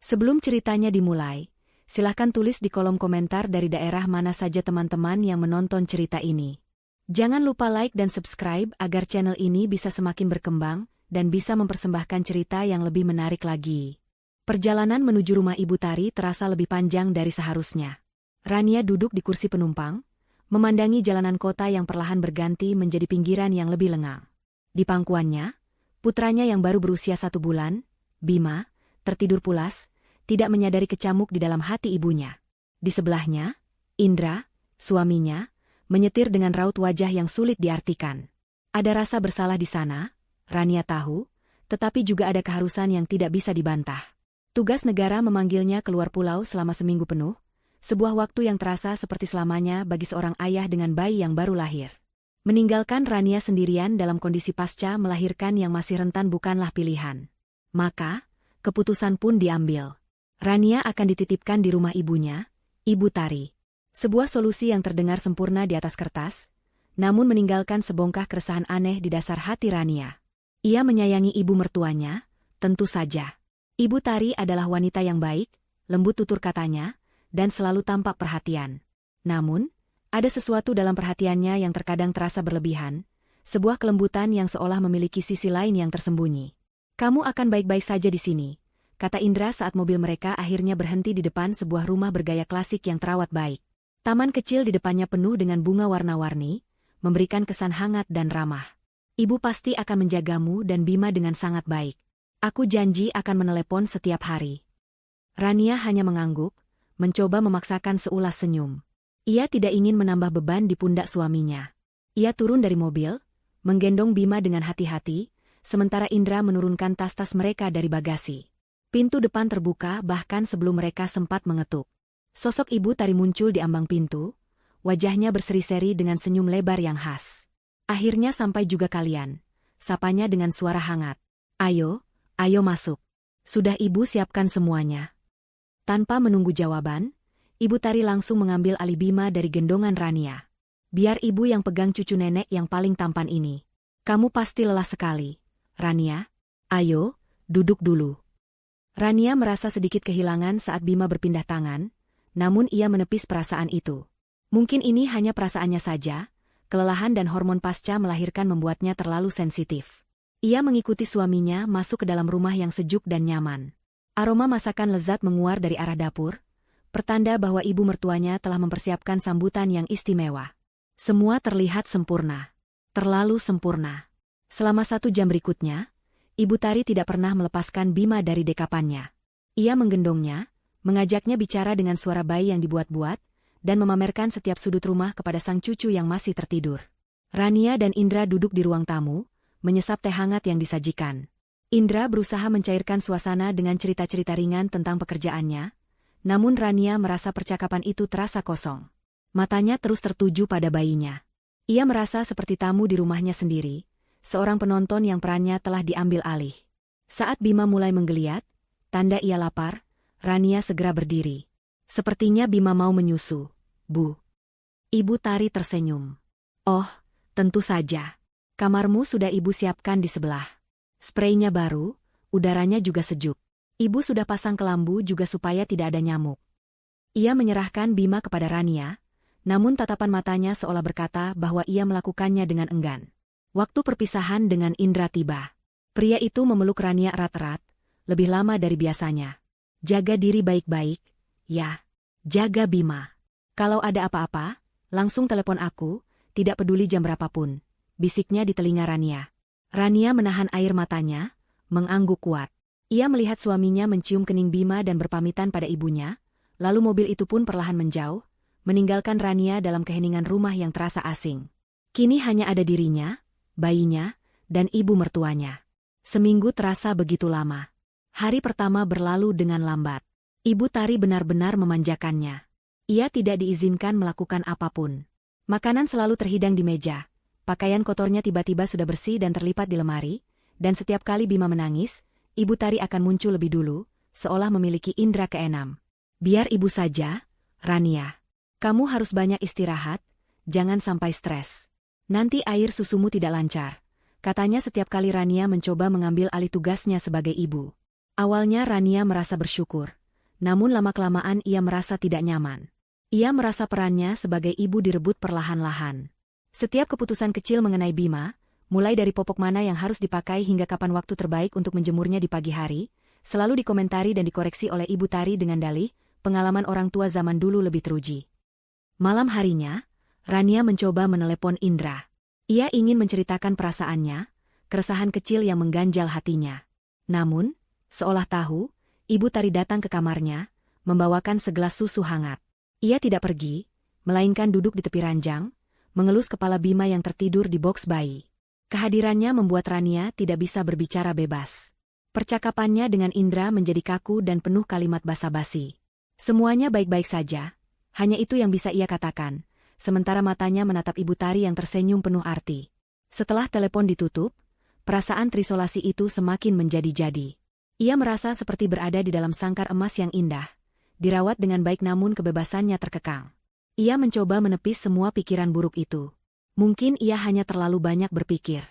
Sebelum ceritanya dimulai, silahkan tulis di kolom komentar dari daerah mana saja teman-teman yang menonton cerita ini. Jangan lupa like dan subscribe agar channel ini bisa semakin berkembang dan bisa mempersembahkan cerita yang lebih menarik lagi. Perjalanan menuju rumah Ibu Tari terasa lebih panjang dari seharusnya. Rania duduk di kursi penumpang, memandangi jalanan kota yang perlahan berganti menjadi pinggiran yang lebih lengang. Di pangkuannya, putranya yang baru berusia 1 bulan, Bima, tertidur pulas, tidak menyadari kecamuk di dalam hati ibunya. Di sebelahnya, Indra, suaminya, menyetir dengan raut wajah yang sulit diartikan. Ada rasa bersalah di sana, Rania tahu, tetapi juga ada keharusan yang tidak bisa dibantah. Tugas negara memanggilnya keluar pulau selama seminggu penuh, sebuah waktu yang terasa seperti selamanya bagi seorang ayah dengan bayi yang baru lahir. Meninggalkan Rania sendirian dalam kondisi pasca melahirkan yang masih rentan bukanlah pilihan. Maka, keputusan pun diambil. Rania akan dititipkan di rumah ibunya, Ibu Tari. Sebuah solusi yang terdengar sempurna di atas kertas, namun meninggalkan sebongkah keresahan aneh di dasar hati Rania. Ia menyayangi ibu mertuanya, tentu saja. Ibu Tari adalah wanita yang baik, lembut tutur katanya, dan selalu tampak perhatian. Namun, ada sesuatu dalam perhatiannya yang terkadang terasa berlebihan, sebuah kelembutan yang seolah memiliki sisi lain yang tersembunyi. "Kamu akan baik-baik saja di sini," kata Indra saat mobil mereka akhirnya berhenti di depan sebuah rumah bergaya klasik yang terawat baik. Taman kecil di depannya penuh dengan bunga warna-warni, memberikan kesan hangat dan ramah. "Ibu pasti akan menjagamu dan Bima dengan sangat baik. Aku janji akan menelepon setiap hari." Rania hanya mengangguk, mencoba memaksakan seulas senyum. Ia tidak ingin menambah beban di pundak suaminya. Ia turun dari mobil, menggendong Bima dengan hati-hati, sementara Indra menurunkan tas-tas mereka dari bagasi. Pintu depan terbuka bahkan sebelum mereka sempat mengetuk. Sosok Ibu Tari muncul di ambang pintu, wajahnya berseri-seri dengan senyum lebar yang khas. "Akhirnya sampai juga kalian," sapanya dengan suara hangat. Ayo masuk. Sudah Ibu siapkan semuanya." Tanpa menunggu jawaban, Ibu Tari langsung mengambil alih Bima dari gendongan Rania. "Biar ibu yang pegang cucu nenek yang paling tampan ini. Kamu pasti lelah sekali, Rania. Ayo, duduk dulu." Rania merasa sedikit kehilangan saat Bima berpindah tangan, namun ia menepis perasaan itu. Mungkin ini hanya perasaannya saja, kelelahan dan hormon pasca melahirkan membuatnya terlalu sensitif. Ia mengikuti suaminya masuk ke dalam rumah yang sejuk dan nyaman. Aroma masakan lezat menguar dari arah dapur, pertanda bahwa ibu mertuanya telah mempersiapkan sambutan yang istimewa. Semua terlihat sempurna. Terlalu sempurna. Selama 1 jam berikutnya, Ibu Tari tidak pernah melepaskan Bima dari dekapannya. Ia menggendongnya, mengajaknya bicara dengan suara bayi yang dibuat-buat, dan memamerkan setiap sudut rumah kepada sang cucu yang masih tertidur. Rania dan Indra duduk di ruang tamu, menyesap teh hangat yang disajikan. Indra berusaha mencairkan suasana dengan cerita-cerita ringan tentang pekerjaannya, namun Rania merasa percakapan itu terasa kosong. Matanya terus tertuju pada bayinya. Ia merasa seperti tamu di rumahnya sendiri, seorang penonton yang perannya telah diambil alih. Saat Bima mulai menggeliat, tanda ia lapar, Rania segera berdiri. "Sepertinya Bima mau menyusu, Bu." Ibu Tari tersenyum. "Oh, tentu saja. Kamarmu sudah Ibu siapkan di sebelah. Spraynya baru, udaranya juga sejuk. Ibu sudah pasang kelambu juga supaya tidak ada nyamuk." Ia menyerahkan Bima kepada Rania, namun tatapan matanya seolah berkata bahwa ia melakukannya dengan enggan. Waktu perpisahan dengan Indra tiba. Pria itu memeluk Rania erat-erat, lebih lama dari biasanya. "Jaga diri baik-baik, ya. Jaga Bima. Kalau ada apa-apa, langsung telepon aku, tidak peduli jam berapapun," bisiknya di telinga Rania. Rania menahan air matanya, mengangguk kuat. Ia melihat suaminya mencium kening Bima dan berpamitan pada ibunya, lalu mobil itu pun perlahan menjauh, meninggalkan Rania dalam keheningan rumah yang terasa asing. Kini hanya ada dirinya, bayinya, dan ibu mertuanya. Seminggu terasa begitu lama. Hari pertama berlalu dengan lambat. Ibu Tari benar-benar memanjakannya. Ia tidak diizinkan melakukan apapun. Makanan selalu terhidang di meja. Pakaian kotornya tiba-tiba sudah bersih dan terlipat di lemari, dan setiap kali Bima menangis, Ibu Tari akan muncul lebih dulu, seolah memiliki indera keenam. "Biar ibu saja, Rania. Kamu harus banyak istirahat, jangan sampai stres. Nanti air susumu tidak lancar," katanya setiap kali Rania mencoba mengambil alih tugasnya sebagai ibu. Awalnya Rania merasa bersyukur, namun lama-kelamaan ia merasa tidak nyaman. Ia merasa perannya sebagai ibu direbut perlahan-lahan. Setiap keputusan kecil mengenai Bima, mulai dari popok mana yang harus dipakai hingga kapan waktu terbaik untuk menjemurnya di pagi hari, selalu dikomentari dan dikoreksi oleh Ibu Tari dengan dalih, pengalaman orang tua zaman dulu lebih teruji. Malam harinya, Rania mencoba menelepon Indra. Ia ingin menceritakan perasaannya, keresahan kecil yang mengganjal hatinya. Namun, seolah tahu, Ibu Tari datang ke kamarnya, membawakan segelas susu hangat. Ia tidak pergi, melainkan duduk di tepi ranjang, mengelus kepala Bima yang tertidur di boks bayi. Kehadirannya membuat Rania tidak bisa berbicara bebas. Percakapannya dengan Indra menjadi kaku dan penuh kalimat basa-basi. Semuanya baik-baik saja, hanya itu yang bisa ia katakan, sementara matanya menatap Ibu Tari yang tersenyum penuh arti. Setelah telepon ditutup, perasaan terisolasi itu semakin menjadi-jadi. Ia merasa seperti berada di dalam sangkar emas yang indah, dirawat dengan baik namun kebebasannya terkekang. Ia mencoba menepis semua pikiran buruk itu. Mungkin ia hanya terlalu banyak berpikir.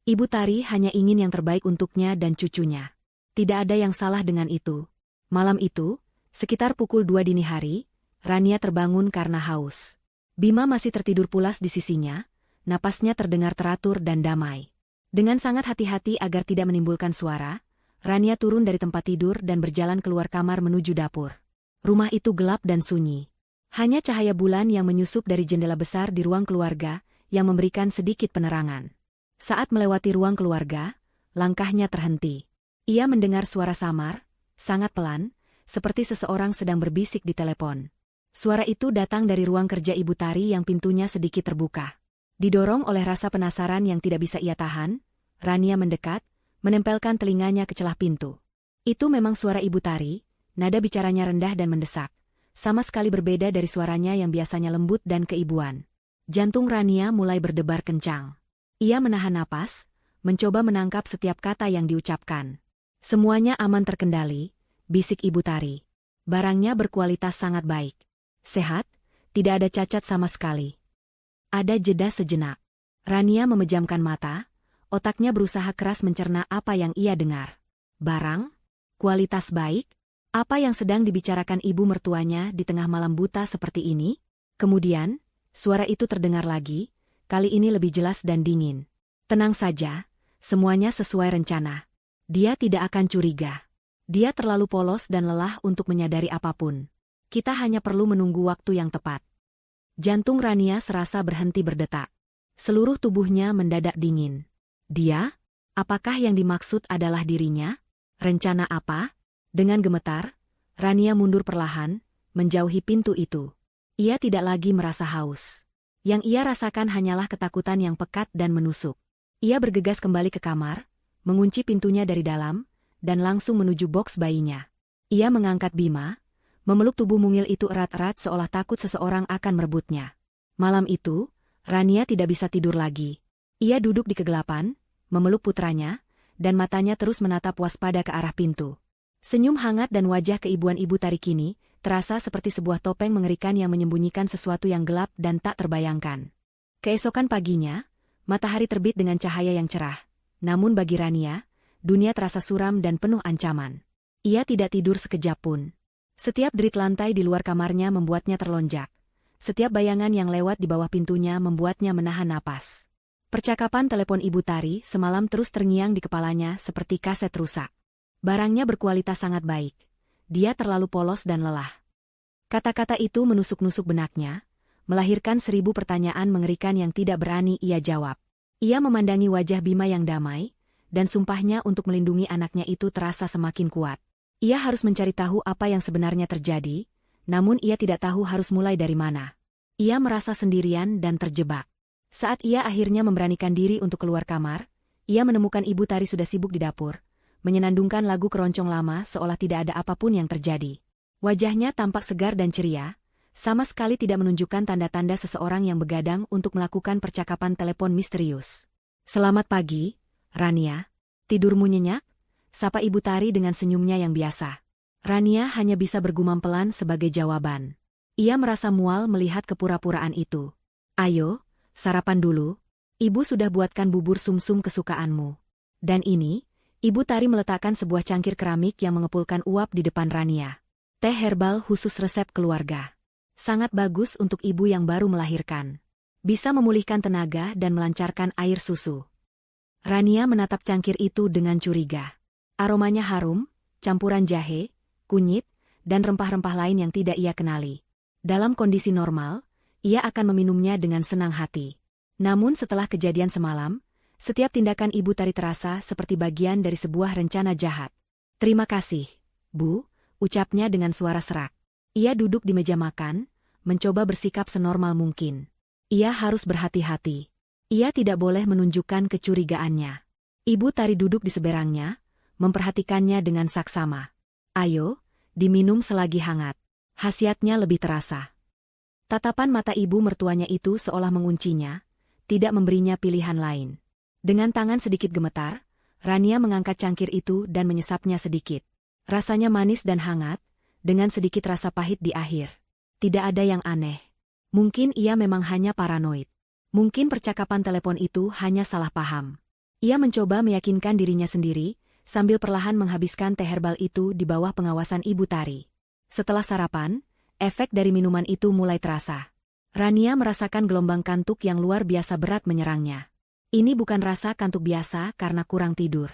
Ibu Tari hanya ingin yang terbaik untuknya dan cucunya. Tidak ada yang salah dengan itu. Malam itu, sekitar pukul 2 dini hari, Rania terbangun karena haus. Bima masih tertidur pulas di sisinya, napasnya terdengar teratur dan damai. Dengan sangat hati-hati agar tidak menimbulkan suara, Rania turun dari tempat tidur dan berjalan keluar kamar menuju dapur. Rumah itu gelap dan sunyi. Hanya cahaya bulan yang menyusup dari jendela besar di ruang keluarga, yang memberikan sedikit penerangan. Saat melewati ruang keluarga, langkahnya terhenti. Ia mendengar suara samar, sangat pelan, seperti seseorang sedang berbisik di telepon. Suara itu datang dari ruang kerja Ibu Tari yang pintunya sedikit terbuka. Didorong oleh rasa penasaran yang tidak bisa ia tahan, Rania mendekat, menempelkan telinganya ke celah pintu. Itu memang suara Ibu Tari, nada bicaranya rendah dan mendesak. Sama sekali berbeda dari suaranya yang biasanya lembut dan keibuan. Jantung Rania mulai berdebar kencang. Ia menahan napas, mencoba menangkap setiap kata yang diucapkan. Semuanya aman terkendali, bisik Ibu Tari. Barangnya berkualitas sangat baik. Sehat, tidak ada cacat sama sekali. Ada jeda sejenak. Rania memejamkan mata, otaknya berusaha keras mencerna apa yang ia dengar. Barang? Kualitas baik? Apa yang sedang dibicarakan ibu mertuanya di tengah malam buta seperti ini? Kemudian, suara itu terdengar lagi, kali ini lebih jelas dan dingin. Tenang saja, semuanya sesuai rencana. Dia tidak akan curiga. Dia terlalu polos dan lelah untuk menyadari apapun. Kita hanya perlu menunggu waktu yang tepat. Jantung Rania serasa berhenti berdetak. Seluruh tubuhnya mendadak dingin. Dia? Apakah yang dimaksud adalah dirinya? Rencana apa? Dengan gemetar, Rania mundur perlahan, menjauhi pintu itu. Ia tidak lagi merasa haus. Yang ia rasakan hanyalah ketakutan yang pekat dan menusuk. Ia bergegas kembali ke kamar, mengunci pintunya dari dalam, dan langsung menuju boks bayinya. Ia mengangkat Bima, memeluk tubuh mungil itu erat-erat seolah takut seseorang akan merebutnya. Malam itu, Rania tidak bisa tidur lagi. Ia duduk di kegelapan, memeluk putranya, dan matanya terus menatap waspada ke arah pintu. Senyum hangat dan wajah keibuan Ibu Tari kini, terasa seperti sebuah topeng mengerikan yang menyembunyikan sesuatu yang gelap dan tak terbayangkan. Keesokan paginya, matahari terbit dengan cahaya yang cerah. Namun bagi Rania, dunia terasa suram dan penuh ancaman. Ia tidak tidur sekejap pun. Setiap derit lantai di luar kamarnya membuatnya terlonjak. Setiap bayangan yang lewat di bawah pintunya membuatnya menahan napas. Percakapan telepon Ibu Tari semalam terus terngiang di kepalanya seperti kaset rusak. Barangnya berkualitas sangat baik. Dia terlalu polos dan lelah. Kata-kata itu menusuk-nusuk benaknya, melahirkan 1000 pertanyaan mengerikan yang tidak berani ia jawab. Ia memandangi wajah Bima yang damai, dan sumpahnya untuk melindungi anaknya itu terasa semakin kuat. Ia harus mencari tahu apa yang sebenarnya terjadi, namun ia tidak tahu harus mulai dari mana. Ia merasa sendirian dan terjebak. Saat ia akhirnya memberanikan diri untuk keluar kamar, ia menemukan Ibu Tari sudah sibuk di dapur, menyenandungkan lagu keroncong lama seolah tidak ada apapun yang terjadi. Wajahnya tampak segar dan ceria, sama sekali tidak menunjukkan tanda-tanda seseorang yang begadang untuk melakukan percakapan telepon misterius. "Selamat pagi, Rania. Tidurmu nyenyak?" sapa Ibu Tari dengan senyumnya yang biasa. Rania hanya bisa bergumam pelan sebagai jawaban. Ia merasa mual melihat kepura-puraan itu. "Ayo, sarapan dulu. Ibu sudah buatkan bubur sumsum kesukaanmu. Dan ini," Ibu Tari meletakkan sebuah cangkir keramik yang mengepulkan uap di depan Rania. Teh herbal khusus resep keluarga. Sangat bagus untuk ibu yang baru melahirkan. Bisa memulihkan tenaga dan melancarkan air susu. Rania menatap cangkir itu dengan curiga. Aromanya harum, campuran jahe, kunyit, dan rempah-rempah lain yang tidak ia kenali. Dalam kondisi normal, ia akan meminumnya dengan senang hati. Namun setelah kejadian semalam, setiap tindakan Ibu Tari terasa seperti bagian dari sebuah rencana jahat. "Terima kasih, Bu," ucapnya dengan suara serak. Ia duduk di meja makan, mencoba bersikap senormal mungkin. Ia harus berhati-hati. Ia tidak boleh menunjukkan kecurigaannya. Ibu Tari duduk di seberangnya, memperhatikannya dengan saksama. "Ayo, diminum selagi hangat." Khasiatnya lebih terasa. Tatapan mata ibu mertuanya itu seolah menguncinya, tidak memberinya pilihan lain. Dengan tangan sedikit gemetar, Rania mengangkat cangkir itu dan menyesapnya sedikit. Rasanya manis dan hangat, dengan sedikit rasa pahit di akhir. Tidak ada yang aneh. Mungkin ia memang hanya paranoid. Mungkin percakapan telepon itu hanya salah paham. Ia mencoba meyakinkan dirinya sendiri, sambil perlahan menghabiskan teh herbal itu di bawah pengawasan Ibu Tari. Setelah sarapan, efek dari minuman itu mulai terasa. Rania merasakan gelombang kantuk yang luar biasa berat menyerangnya. Ini bukan rasa kantuk biasa karena kurang tidur.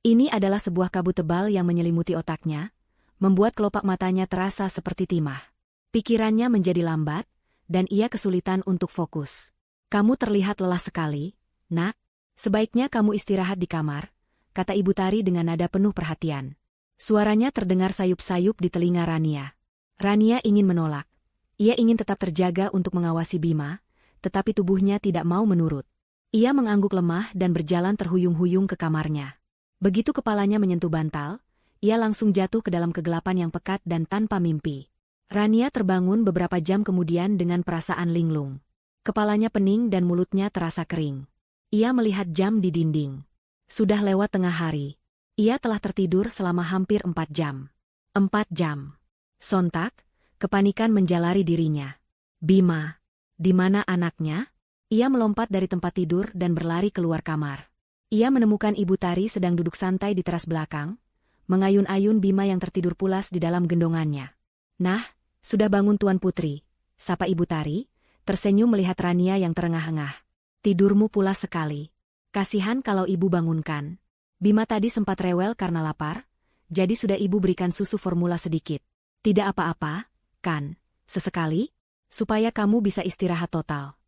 Ini adalah sebuah kabut tebal yang menyelimuti otaknya, membuat kelopak matanya terasa seperti timah. Pikirannya menjadi lambat, dan ia kesulitan untuk fokus. "Kamu terlihat lelah sekali, Nak. Sebaiknya kamu istirahat di kamar," kata Ibu Tari dengan nada penuh perhatian. Suaranya terdengar sayup-sayup di telinga Rania. Rania ingin menolak. Ia ingin tetap terjaga untuk mengawasi Bima, tetapi tubuhnya tidak mau menurut. Ia mengangguk lemah dan berjalan terhuyung-huyung ke kamarnya. Begitu kepalanya menyentuh bantal, ia langsung jatuh ke dalam kegelapan yang pekat dan tanpa mimpi. Rania terbangun beberapa jam kemudian dengan perasaan linglung. Kepalanya pening dan mulutnya terasa kering. Ia melihat jam di dinding. Sudah lewat tengah hari. Ia telah tertidur selama hampir 4 jam. 4 jam. Sontak, kepanikan menjalari dirinya. Bima. Di mana anaknya? Ia melompat dari tempat tidur dan berlari keluar kamar. Ia menemukan Ibu Tari sedang duduk santai di teras belakang, mengayun-ayun Bima yang tertidur pulas di dalam gendongannya. "Nah, sudah bangun Tuan Putri," sapa Ibu Tari, tersenyum melihat Rania yang terengah-engah. "Tidurmu pulas sekali. Kasihan kalau ibu bangunkan." Bima tadi sempat rewel karena lapar, jadi sudah ibu berikan susu formula sedikit. "Tidak apa-apa, kan? Sesekali, supaya kamu bisa istirahat total."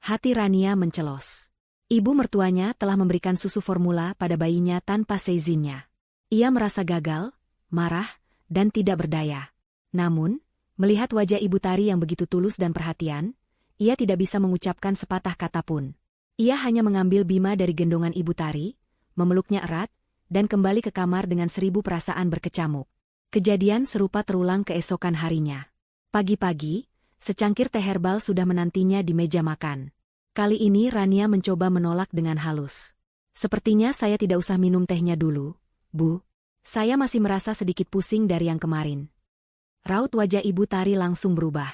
Hati Rania mencelos. Ibu mertuanya telah memberikan susu formula pada bayinya tanpa seizinnya. Ia merasa gagal, marah, dan tidak berdaya. Namun, melihat wajah Ibu Tari yang begitu tulus dan perhatian, ia tidak bisa mengucapkan sepatah kata pun. Ia hanya mengambil Bima dari gendongan Ibu Tari, memeluknya erat, dan kembali ke kamar dengan 1000 perasaan berkecamuk. Kejadian serupa terulang keesokan harinya. Pagi-pagi, secangkir teh herbal sudah menantinya di meja makan. Kali ini Rania mencoba menolak dengan halus. "Sepertinya saya tidak usah minum tehnya dulu, Bu. Saya masih merasa sedikit pusing dari yang kemarin." Raut wajah Ibu Tari langsung berubah.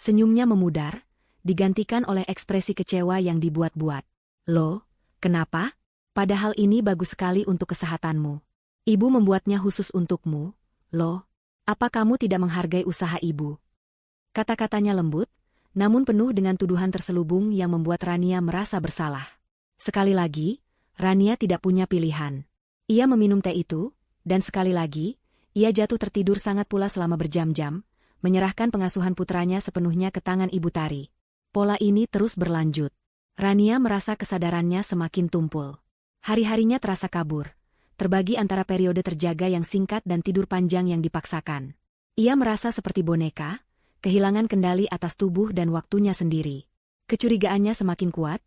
Senyumnya memudar, digantikan oleh ekspresi kecewa yang dibuat-buat. "Loh, kenapa? Padahal ini bagus sekali untuk kesehatanmu. Ibu membuatnya khusus untukmu, loh. Apa kamu tidak menghargai usaha ibu?" Kata-katanya lembut, namun penuh dengan tuduhan terselubung yang membuat Rania merasa bersalah. Sekali lagi, Rania tidak punya pilihan. Ia meminum teh itu, dan sekali lagi, ia jatuh tertidur sangat pulas selama berjam-jam, menyerahkan pengasuhan putranya sepenuhnya ke tangan Ibu Tari. Pola ini terus berlanjut. Rania merasa kesadarannya semakin tumpul. Hari-harinya terasa kabur, terbagi antara periode terjaga yang singkat dan tidur panjang yang dipaksakan. Ia merasa seperti boneka, kehilangan kendali atas tubuh dan waktunya sendiri. Kecurigaannya semakin kuat,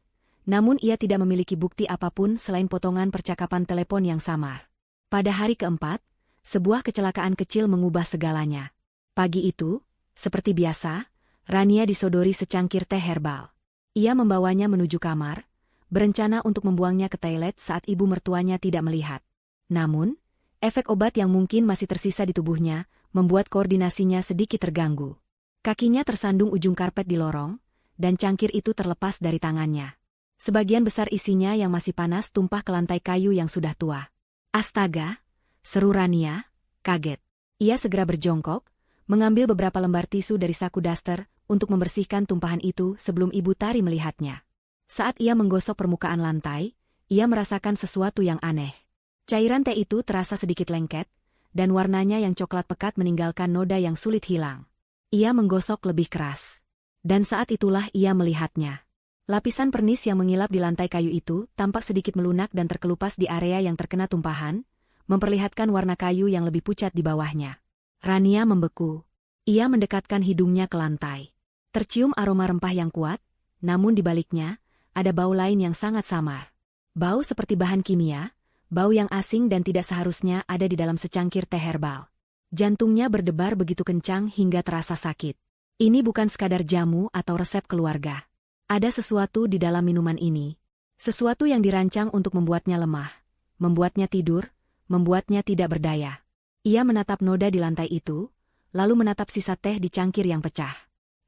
namun ia tidak memiliki bukti apapun selain potongan percakapan telepon yang samar. Pada hari keempat, sebuah kecelakaan kecil mengubah segalanya. Pagi itu, seperti biasa, Rania disodori secangkir teh herbal. Ia membawanya menuju kamar, berencana untuk membuangnya ke toilet saat ibu mertuanya tidak melihat. Namun, efek obat yang mungkin masih tersisa di tubuhnya membuat koordinasinya sedikit terganggu. Kakinya tersandung ujung karpet di lorong, dan cangkir itu terlepas dari tangannya. Sebagian besar isinya yang masih panas tumpah ke lantai kayu yang sudah tua. Astaga, seru Rania, kaget. Ia segera berjongkok, mengambil beberapa lembar tisu dari saku daster untuk membersihkan tumpahan itu sebelum Ibu Tari melihatnya. Saat ia menggosok permukaan lantai, ia merasakan sesuatu yang aneh. Cairan teh itu terasa sedikit lengket, dan warnanya yang coklat pekat meninggalkan noda yang sulit hilang. Ia menggosok lebih keras. Dan saat itulah ia melihatnya. Lapisan pernis yang mengilap di lantai kayu itu tampak sedikit melunak dan terkelupas di area yang terkena tumpahan, memperlihatkan warna kayu yang lebih pucat di bawahnya. Rania membeku. Ia mendekatkan hidungnya ke lantai. Tercium aroma rempah yang kuat, namun di baliknya, ada bau lain yang sangat samar. Bau seperti bahan kimia, bau yang asing dan tidak seharusnya ada di dalam secangkir teh herbal. Jantungnya berdebar begitu kencang hingga terasa sakit. Ini bukan sekadar jamu atau resep keluarga. Ada sesuatu di dalam minuman ini. Sesuatu yang dirancang untuk membuatnya lemah, membuatnya tidur, membuatnya tidak berdaya. Ia menatap noda di lantai itu, lalu menatap sisa teh di cangkir yang pecah.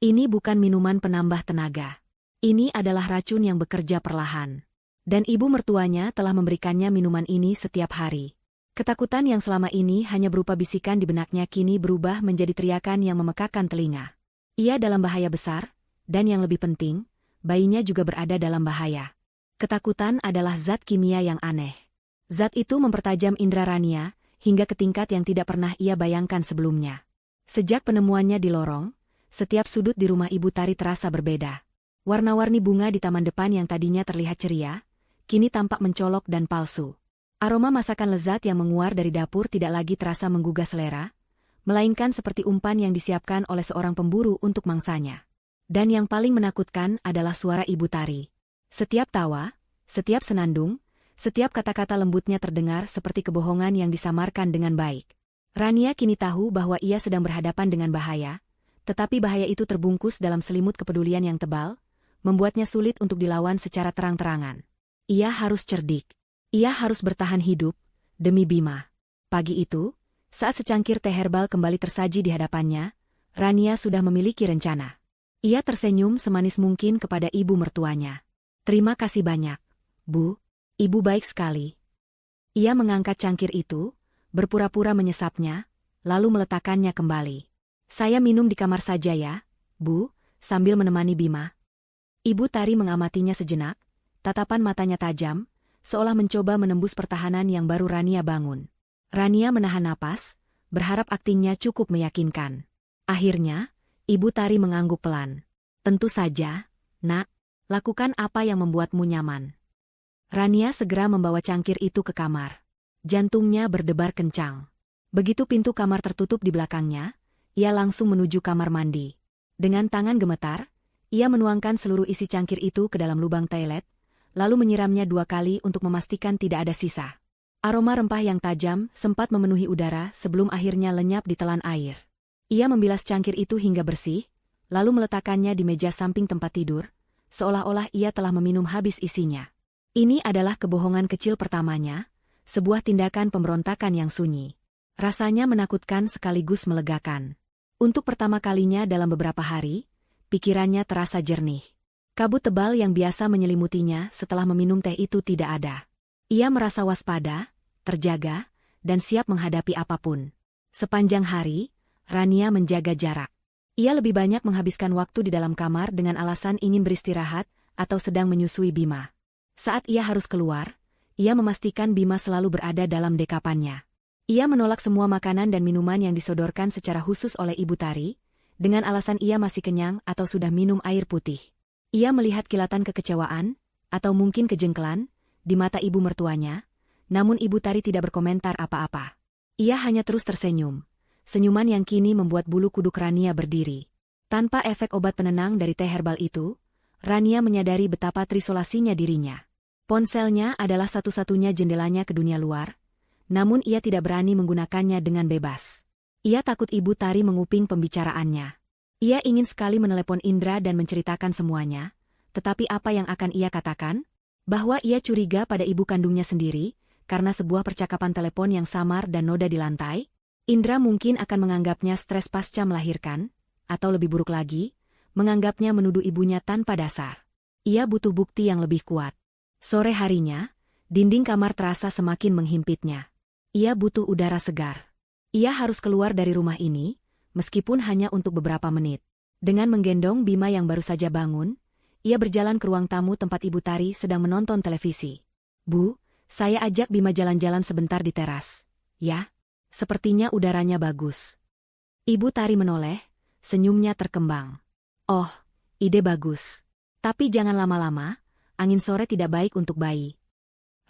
Ini bukan minuman penambah tenaga. Ini adalah racun yang bekerja perlahan. Dan ibu mertuanya telah memberikannya minuman ini setiap hari. Ketakutan yang selama ini hanya berupa bisikan di benaknya kini berubah menjadi teriakan yang memekakan telinga. Ia dalam bahaya besar, dan yang lebih penting, bayinya juga berada dalam bahaya. Ketakutan adalah zat kimia yang aneh. Zat itu mempertajam indera Rania, hingga ke tingkat yang tidak pernah ia bayangkan sebelumnya. Sejak penemuannya di lorong, setiap sudut di rumah Ibu Tari terasa berbeda. Warna-warni bunga di taman depan yang tadinya terlihat ceria, kini tampak mencolok dan palsu. Aroma masakan lezat yang menguar dari dapur tidak lagi terasa menggugah selera, melainkan seperti umpan yang disiapkan oleh seorang pemburu untuk mangsanya. Dan yang paling menakutkan adalah suara Ibu Tari. Setiap tawa, setiap senandung, setiap kata-kata lembutnya terdengar seperti kebohongan yang disamarkan dengan baik. Rania kini tahu bahwa ia sedang berhadapan dengan bahaya, tetapi bahaya itu terbungkus dalam selimut kepedulian yang tebal, membuatnya sulit untuk dilawan secara terang-terangan. Ia harus cerdik. Ia harus bertahan hidup, demi Bima. Pagi itu, saat secangkir teh herbal kembali tersaji di hadapannya, Rania sudah memiliki rencana. Ia tersenyum semanis mungkin kepada ibu mertuanya. Terima kasih banyak, Bu. Ibu baik sekali. Ia mengangkat cangkir itu, berpura-pura menyesapnya, lalu meletakkannya kembali. Saya minum di kamar saja ya, Bu, sambil menemani Bima. Ibu Tari mengamatinya sejenak, tatapan matanya tajam, seolah mencoba menembus pertahanan yang baru Rania bangun. Rania menahan napas, berharap aktingnya cukup meyakinkan. Akhirnya, Ibu Tari mengangguk pelan. Tentu saja, Nak, lakukan apa yang membuatmu nyaman. Rania segera membawa cangkir itu ke kamar. Jantungnya berdebar kencang. Begitu pintu kamar tertutup di belakangnya, ia langsung menuju kamar mandi. Dengan tangan gemetar, ia menuangkan seluruh isi cangkir itu ke dalam lubang toilet, lalu menyiramnya 2 kali untuk memastikan tidak ada sisa. Aroma rempah yang tajam sempat memenuhi udara sebelum akhirnya lenyap di telan air. Ia membilas cangkir itu hingga bersih, lalu meletakkannya di meja samping tempat tidur, seolah-olah ia telah meminum habis isinya. Ini adalah kebohongan kecil pertamanya, sebuah tindakan pemberontakan yang sunyi. Rasanya menakutkan sekaligus melegakan. Untuk pertama kalinya dalam beberapa hari, pikirannya terasa jernih. Kabut tebal yang biasa menyelimutinya setelah meminum teh itu tidak ada. Ia merasa waspada, terjaga, dan siap menghadapi apapun. Sepanjang hari, Rania menjaga jarak. Ia lebih banyak menghabiskan waktu di dalam kamar dengan alasan ingin beristirahat atau sedang menyusui Bima. Saat ia harus keluar, ia memastikan Bima selalu berada dalam dekapannya. Ia menolak semua makanan dan minuman yang disodorkan secara khusus oleh Ibu Tari, dengan alasan ia masih kenyang atau sudah minum air putih. Ia melihat kilatan kekecewaan, atau mungkin kejengkelan, di mata ibu mertuanya, namun Ibu Tari tidak berkomentar apa-apa. Ia hanya terus tersenyum, senyuman yang kini membuat bulu kuduk Rania berdiri. Tanpa efek obat penenang dari teh herbal itu, Rania menyadari betapa terisolasinya dirinya. Ponselnya adalah satu-satunya jendelanya ke dunia luar, namun ia tidak berani menggunakannya dengan bebas. Ia takut Ibu Tari menguping pembicaraannya. Ia ingin sekali menelepon Indra dan menceritakan semuanya, tetapi apa yang akan ia katakan? Bahwa ia curiga pada ibu kandungnya sendiri, karena sebuah percakapan telepon yang samar dan noda di lantai? Indra mungkin akan menganggapnya stres pasca melahirkan, atau lebih buruk lagi, menganggapnya menuduh ibunya tanpa dasar. Ia butuh bukti yang lebih kuat. Sore harinya, dinding kamar terasa semakin menghimpitnya. Ia butuh udara segar. Ia harus keluar dari rumah ini, meskipun hanya untuk beberapa menit. Dengan menggendong Bima yang baru saja bangun, ia berjalan ke ruang tamu tempat Ibu Tari sedang menonton televisi. "Bu, saya ajak Bima jalan-jalan sebentar di teras." "Ya, sepertinya udaranya bagus." Ibu Tari menoleh, senyumnya terkembang. "Oh, ide bagus. Tapi jangan lama-lama, angin sore tidak baik untuk bayi."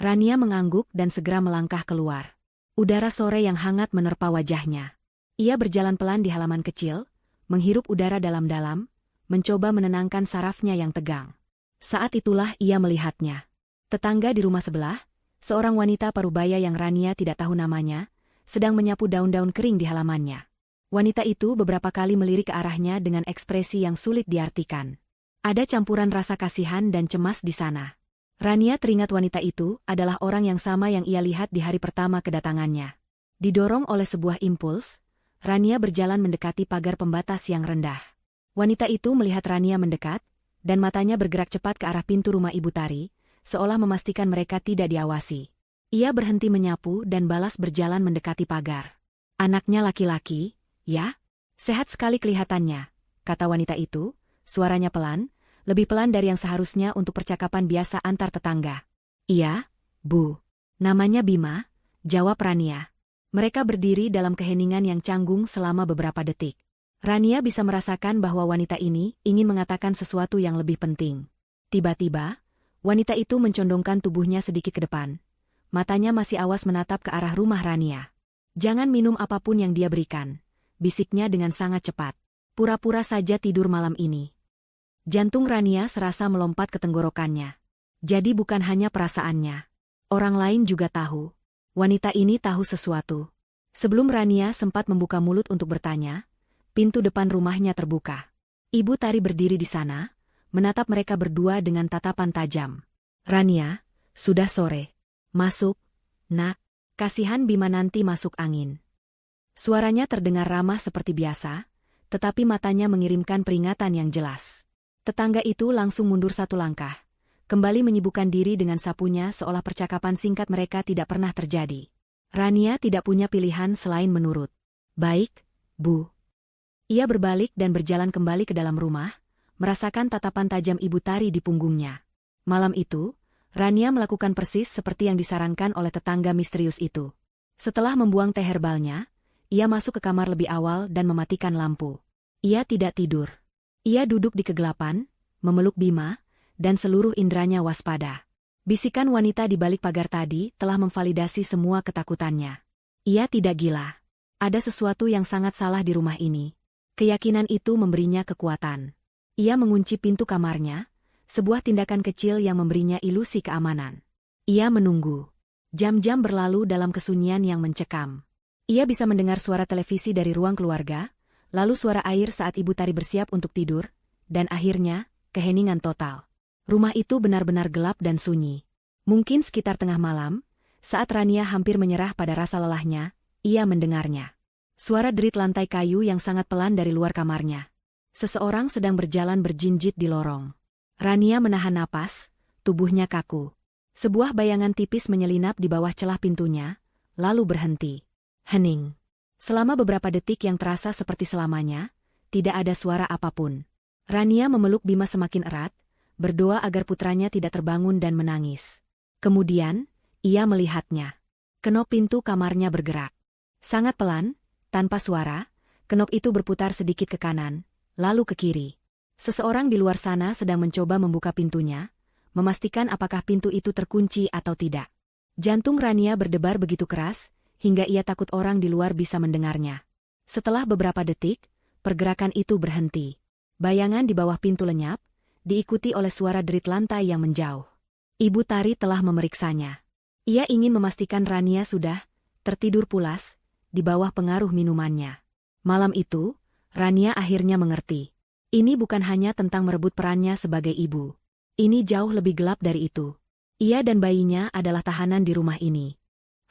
Rania mengangguk dan segera melangkah keluar. Udara sore yang hangat menerpa wajahnya. Ia berjalan pelan di halaman kecil, menghirup udara dalam-dalam, mencoba menenangkan sarafnya yang tegang. Saat itulah ia melihatnya. Tetangga di rumah sebelah, seorang wanita parubaya yang Rania tidak tahu namanya, sedang menyapu daun-daun kering di halamannya. Wanita itu beberapa kali melirik ke arahnya dengan ekspresi yang sulit diartikan. Ada campuran rasa kasihan dan cemas di sana. Rania teringat wanita itu adalah orang yang sama yang ia lihat di hari pertama kedatangannya. Didorong oleh sebuah impuls, Rania berjalan mendekati pagar pembatas yang rendah. Wanita itu melihat Rania mendekat, dan matanya bergerak cepat ke arah pintu rumah Ibu Tari, seolah memastikan mereka tidak diawasi. Ia berhenti menyapu dan balas berjalan mendekati pagar. "Anaknya laki-laki, ya? Sehat sekali kelihatannya," kata wanita itu, suaranya pelan, lebih pelan dari yang seharusnya untuk percakapan biasa antar tetangga. "Iya, Bu. Namanya Bima," jawab Rania. Mereka berdiri dalam keheningan yang canggung selama beberapa detik. Rania bisa merasakan bahwa wanita ini ingin mengatakan sesuatu yang lebih penting. Tiba-tiba, wanita itu mencondongkan tubuhnya sedikit ke depan. Matanya masih awas menatap ke arah rumah Rania. "Jangan minum apapun yang dia berikan," bisiknya dengan sangat cepat. "Pura-pura saja tidur malam ini." Jantung Rania serasa melompat ke tenggorokannya. Jadi bukan hanya perasaannya. Orang lain juga tahu. Wanita ini tahu sesuatu. Sebelum Rania sempat membuka mulut untuk bertanya, pintu depan rumahnya terbuka. Ibu Tari berdiri di sana, menatap mereka berdua dengan tatapan tajam. "Rania, sudah sore. Masuk, Nak. Kasihan Bima nanti masuk angin." Suaranya terdengar ramah seperti biasa, tetapi matanya mengirimkan peringatan yang jelas. Tetangga itu langsung mundur satu langkah, kembali menyibukkan diri dengan sapunya seolah percakapan singkat mereka tidak pernah terjadi. Rania tidak punya pilihan selain menurut. "Baik, Bu." Ia berbalik dan berjalan kembali ke dalam rumah, merasakan tatapan tajam Ibu Tari di punggungnya. Malam itu, Rania melakukan persis seperti yang disarankan oleh tetangga misterius itu. Setelah membuang teh herbalnya, ia masuk ke kamar lebih awal dan mematikan lampu. Ia tidak tidur. Ia duduk di kegelapan, memeluk Bima, dan seluruh indranya waspada. Bisikan wanita di balik pagar tadi telah memvalidasi semua ketakutannya. Ia tidak gila. Ada sesuatu yang sangat salah di rumah ini. Keyakinan itu memberinya kekuatan. Ia mengunci pintu kamarnya, sebuah tindakan kecil yang memberinya ilusi keamanan. Ia menunggu. Jam-jam berlalu dalam kesunyian yang mencekam. Ia bisa mendengar suara televisi dari ruang keluarga, lalu suara air saat Ibu Tari bersiap untuk tidur, dan akhirnya, keheningan total. Rumah itu benar-benar gelap dan sunyi. Mungkin sekitar tengah malam, saat Rania hampir menyerah pada rasa lelahnya, ia mendengarnya. Suara derit lantai kayu yang sangat pelan dari luar kamarnya. Seseorang sedang berjalan berjinjit di lorong. Rania menahan napas, tubuhnya kaku. Sebuah bayangan tipis menyelinap di bawah celah pintunya, lalu berhenti. Hening. Selama beberapa detik yang terasa seperti selamanya, tidak ada suara apapun. Rania memeluk Bima semakin erat, berdoa agar putranya tidak terbangun dan menangis. Kemudian, ia melihatnya. Kenop pintu kamarnya bergerak. Sangat pelan, tanpa suara, kenop itu berputar sedikit ke kanan, lalu ke kiri. Seseorang di luar sana sedang mencoba membuka pintunya, memastikan apakah pintu itu terkunci atau tidak. Jantung Rania berdebar begitu keras, hingga ia takut orang di luar bisa mendengarnya. Setelah beberapa detik, pergerakan itu berhenti. Bayangan di bawah pintu lenyap, diikuti oleh suara derit lantai yang menjauh. Ibu Tari telah memeriksanya. Ia ingin memastikan Rania sudah tertidur pulas di bawah pengaruh minumannya. Malam itu, Rania akhirnya mengerti. Ini bukan hanya tentang merebut perannya sebagai ibu. Ini jauh lebih gelap dari itu. Ia dan bayinya adalah tahanan di rumah ini.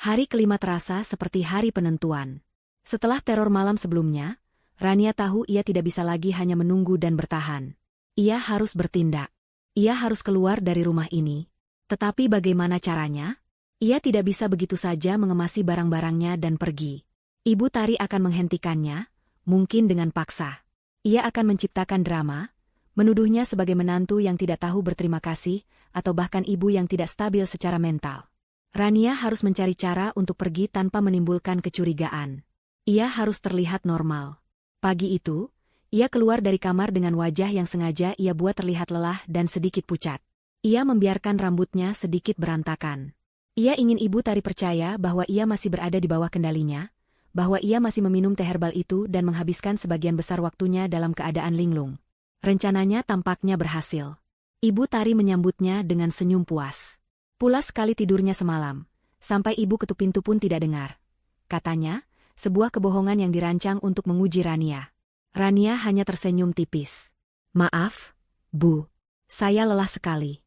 Hari kelima terasa seperti hari penentuan. Setelah teror malam sebelumnya, Rania tahu ia tidak bisa lagi hanya menunggu dan bertahan. Ia harus bertindak. Ia harus keluar dari rumah ini. Tetapi bagaimana caranya? Ia tidak bisa begitu saja mengemasi barang-barangnya dan pergi. Ibu Tari akan menghentikannya, mungkin dengan paksa. Ia akan menciptakan drama, menuduhnya sebagai menantu yang tidak tahu berterima kasih, atau bahkan ibu yang tidak stabil secara mental. Rania harus mencari cara untuk pergi tanpa menimbulkan kecurigaan. Ia harus terlihat normal. Pagi itu, ia keluar dari kamar dengan wajah yang sengaja ia buat terlihat lelah dan sedikit pucat. Ia membiarkan rambutnya sedikit berantakan. Ia ingin Ibu Tari percaya bahwa ia masih berada di bawah kendalinya, bahwa ia masih meminum teh herbal itu dan menghabiskan sebagian besar waktunya dalam keadaan linglung. Rencananya tampaknya berhasil. Ibu Tari menyambutnya dengan senyum puas. Pulas sekali tidurnya semalam, sampai ibu ketuk pintu pun tidak dengar. Katanya, sebuah kebohongan yang dirancang untuk menguji Rania. Rania hanya tersenyum tipis. Maaf, Bu. Saya lelah sekali.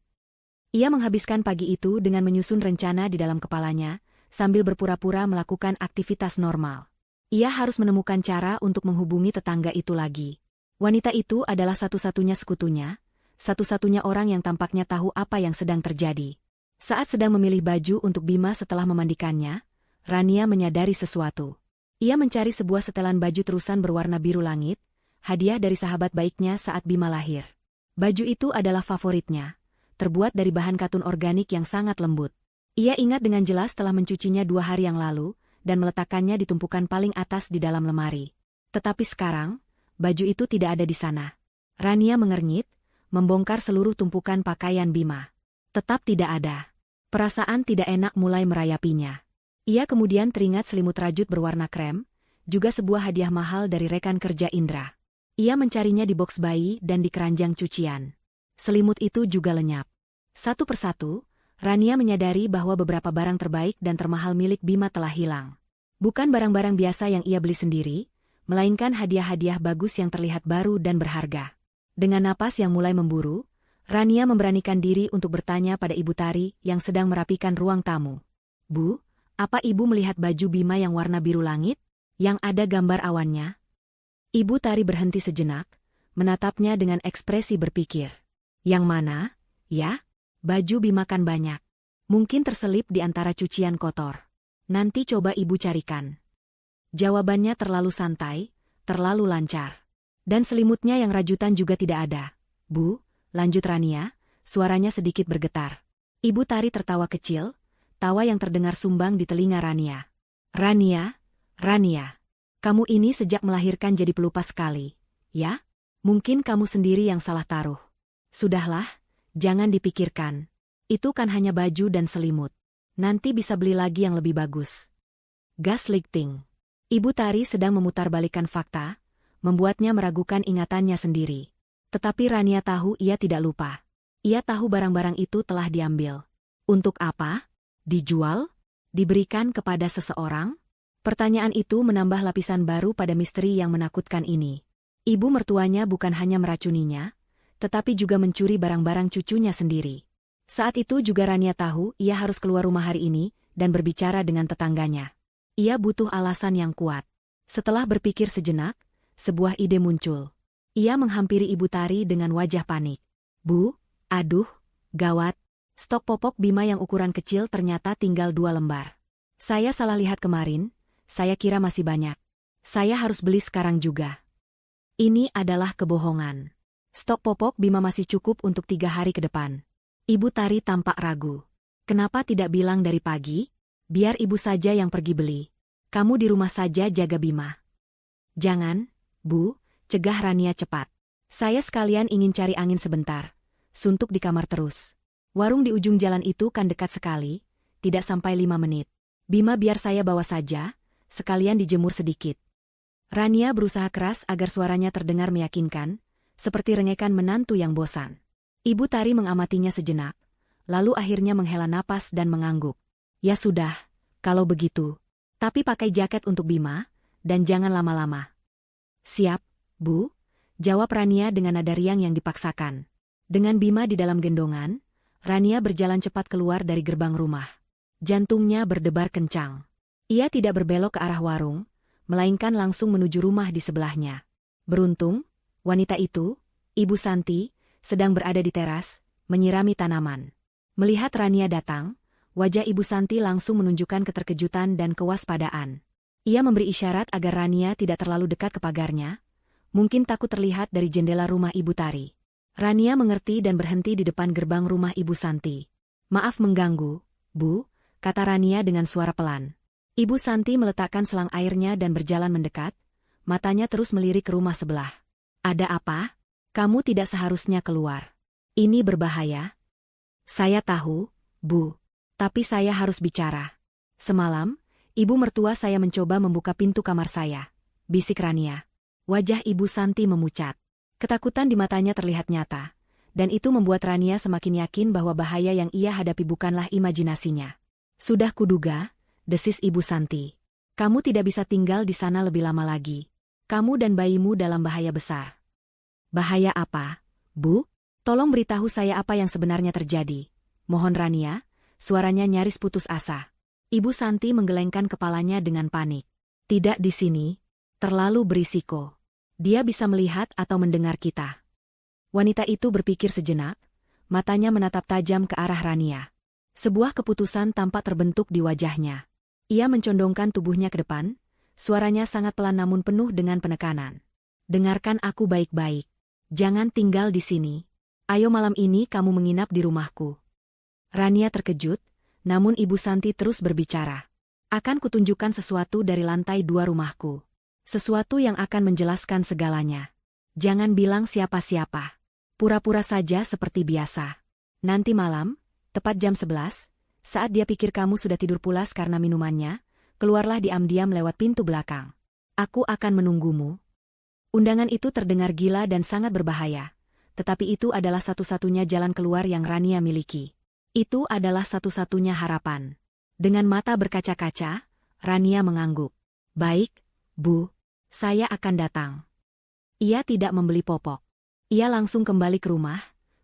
Ia menghabiskan pagi itu dengan menyusun rencana di dalam kepalanya, sambil berpura-pura melakukan aktivitas normal. Ia harus menemukan cara untuk menghubungi tetangga itu lagi. Wanita itu adalah satu-satunya sekutunya, satu-satunya orang yang tampaknya tahu apa yang sedang terjadi. Saat sedang memilih baju untuk Bima setelah memandikannya, Rania menyadari sesuatu. Ia mencari sebuah setelan baju terusan berwarna biru langit, hadiah dari sahabat baiknya saat Bima lahir. Baju itu adalah favoritnya, terbuat dari bahan katun organik yang sangat lembut. Ia ingat dengan jelas telah mencucinya 2 hari yang lalu, dan meletakkannya di tumpukan paling atas di dalam lemari. Tetapi sekarang, baju itu tidak ada di sana. Rania mengernyit, membongkar seluruh tumpukan pakaian Bima. Tetap tidak ada. Perasaan tidak enak mulai merayapinya. Ia kemudian teringat selimut rajut berwarna krem, juga sebuah hadiah mahal dari rekan kerja Indra. Ia mencarinya di boks bayi dan di keranjang cucian. Selimut itu juga lenyap. Satu persatu, Rania menyadari bahwa beberapa barang terbaik dan termahal milik Bima telah hilang. Bukan barang-barang biasa yang ia beli sendiri, melainkan hadiah-hadiah bagus yang terlihat baru dan berharga. Dengan napas yang mulai memburu, Rania memberanikan diri untuk bertanya pada Ibu Tari yang sedang merapikan ruang tamu. Bu, apa Ibu melihat baju Bima yang warna biru langit, yang ada gambar awannya? Ibu Tari berhenti sejenak, menatapnya dengan ekspresi berpikir. Yang mana? Ya, baju Bima kan banyak. Mungkin terselip di antara cucian kotor. Nanti coba Ibu carikan. Jawabannya terlalu santai, terlalu lancar. Dan selimutnya yang rajutan juga tidak ada. Bu, lanjut Rania, suaranya sedikit bergetar. Ibu Tari tertawa kecil, tawa yang terdengar sumbang di telinga Rania. Rania, kamu ini sejak melahirkan jadi pelupa sekali, ya? Mungkin kamu sendiri yang salah taruh. Sudahlah, jangan dipikirkan. Itu kan hanya baju dan selimut. Nanti bisa beli lagi yang lebih bagus. Gaslighting. Ibu Tari sedang memutarbalikkan fakta, membuatnya meragukan ingatannya sendiri. Tetapi Rania tahu ia tidak lupa. Ia tahu barang-barang itu telah diambil. Untuk apa? Dijual? Diberikan kepada seseorang? Pertanyaan itu menambah lapisan baru pada misteri yang menakutkan ini. Ibu mertuanya bukan hanya meracuninya, tetapi juga mencuri barang-barang cucunya sendiri. Saat itu juga Rania tahu ia harus keluar rumah hari ini dan berbicara dengan tetangganya. Ia butuh alasan yang kuat. Setelah berpikir sejenak, sebuah ide muncul. Ia menghampiri Ibu Tari dengan wajah panik. Bu, aduh, gawat. Stok popok Bima yang ukuran kecil ternyata tinggal 2 lembar. Saya salah lihat kemarin, saya kira masih banyak. Saya harus beli sekarang juga. Ini adalah kebohongan. Stok popok Bima masih cukup untuk 3 hari ke depan. Ibu Tari tampak ragu. Kenapa tidak bilang dari pagi? Biar ibu saja yang pergi beli. Kamu di rumah saja jaga Bima. Jangan, Bu, cegah Rania cepat. Saya sekalian ingin cari angin sebentar. Suntuk di kamar terus. Warung di ujung jalan itu kan dekat sekali, tidak sampai 5 menit. Bima biar saya bawa saja, sekalian dijemur sedikit. Rania berusaha keras agar suaranya terdengar meyakinkan, seperti rengekan menantu yang bosan. Ibu Tari mengamatinya sejenak, lalu akhirnya menghela napas dan mengangguk. Ya sudah, kalau begitu. Tapi pakai jaket untuk Bima, dan jangan lama-lama. Siap, Bu, jawab Rania dengan nada riang yang dipaksakan. Dengan Bima di dalam gendongan, Rania berjalan cepat keluar dari gerbang rumah. Jantungnya berdebar kencang. Ia tidak berbelok ke arah warung, melainkan langsung menuju rumah di sebelahnya. Beruntung, wanita itu, Ibu Santi, sedang berada di teras, menyirami tanaman. Melihat Rania datang, Wajah Ibu Santi langsung menunjukkan keterkejutan dan kewaspadaan. Ia memberi isyarat agar Rania tidak terlalu dekat ke pagarnya, mungkin takut terlihat dari jendela rumah Ibu Tari. Rania mengerti dan berhenti di depan gerbang rumah Ibu Santi. "Maaf mengganggu, Bu," kata Rania dengan suara pelan. Ibu Santi meletakkan selang airnya dan berjalan mendekat, matanya terus melirik ke rumah sebelah. "Ada apa? Kamu tidak seharusnya keluar. Ini berbahaya." "Saya tahu, Bu. Tapi saya harus bicara. Semalam, ibu mertua saya mencoba membuka pintu kamar saya," bisik Rania. Wajah Ibu Santi memucat. Ketakutan di matanya terlihat nyata, dan itu membuat Rania semakin yakin bahwa bahaya yang ia hadapi bukanlah imajinasinya. "Sudah kuduga," desis Ibu Santi. "Kamu tidak bisa tinggal di sana lebih lama lagi. Kamu dan bayimu dalam bahaya besar." "Bahaya apa, Bu? Tolong beritahu saya apa yang sebenarnya terjadi," mohon Rania. Suaranya nyaris putus asa. Ibu Santi menggelengkan kepalanya dengan panik. "Tidak di sini. Terlalu berisiko. Dia bisa melihat atau mendengar kita." Wanita itu berpikir sejenak, matanya menatap tajam ke arah Rania. Sebuah keputusan tampak terbentuk di wajahnya. Ia mencondongkan tubuhnya ke depan, suaranya sangat pelan namun penuh dengan penekanan. "Dengarkan aku baik-baik. Jangan tinggal di sini. Ayo malam ini kamu menginap di rumahku." Rania terkejut, namun Ibu Santi terus berbicara. "Akan kutunjukkan sesuatu dari lantai 2 rumahku. Sesuatu yang akan menjelaskan segalanya. Jangan bilang siapa-siapa. Pura-pura saja seperti biasa. Nanti malam, tepat jam 11, saat dia pikir kamu sudah tidur pulas karena minumannya, keluarlah diam-diam lewat pintu belakang. Aku akan menunggumu." Undangan itu terdengar gila dan sangat berbahaya, tetapi itu adalah satu-satunya jalan keluar yang Rania miliki. Itu adalah satu-satunya harapan. Dengan mata berkaca-kaca, Rania mengangguk. "Baik, Bu. Saya akan datang." Ia tidak membeli popok. Ia langsung kembali ke rumah,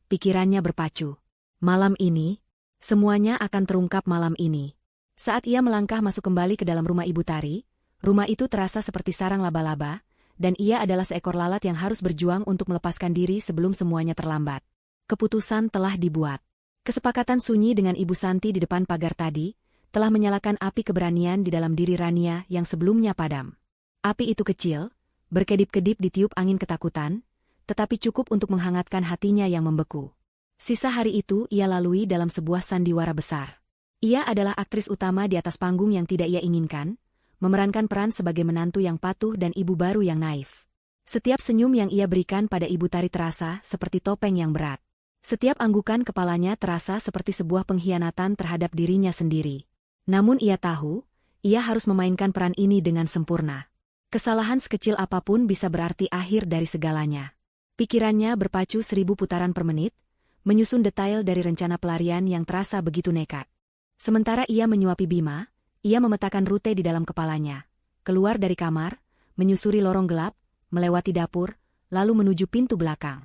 pikirannya berpacu. Malam ini, semuanya akan terungkap malam ini. Saat ia melangkah masuk kembali ke dalam rumah Ibu Tari, rumah itu terasa seperti sarang laba-laba, dan ia adalah seekor lalat yang harus berjuang untuk melepaskan diri sebelum semuanya terlambat. Keputusan telah dibuat. Kesepakatan sunyi dengan Ibu Santi di depan pagar tadi, telah menyalakan api keberanian di dalam diri Rania yang sebelumnya padam. Api itu kecil, berkedip-kedip ditiup angin ketakutan, tetapi cukup untuk menghangatkan hatinya yang membeku. Sisa hari itu ia lalui dalam sebuah sandiwara besar. Ia adalah aktris utama di atas panggung yang tidak ia inginkan, memerankan peran sebagai menantu yang patuh dan ibu baru yang naif. Setiap senyum yang ia berikan pada Ibu Tari terasa seperti topeng yang berat. Setiap anggukan kepalanya terasa seperti sebuah pengkhianatan terhadap dirinya sendiri. Namun ia tahu, ia harus memainkan peran ini dengan sempurna. Kesalahan sekecil apapun bisa berarti akhir dari segalanya. Pikirannya berpacu 1000 putaran per menit, menyusun detail dari rencana pelarian yang terasa begitu nekat. Sementara ia menyuapi Bima, ia memetakan rute di dalam kepalanya. Keluar dari kamar, menyusuri lorong gelap, melewati dapur, lalu menuju pintu belakang.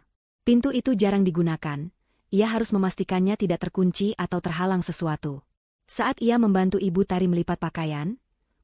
Pintu itu jarang digunakan, ia harus memastikannya tidak terkunci atau terhalang sesuatu. Saat ia membantu Ibu Tari melipat pakaian,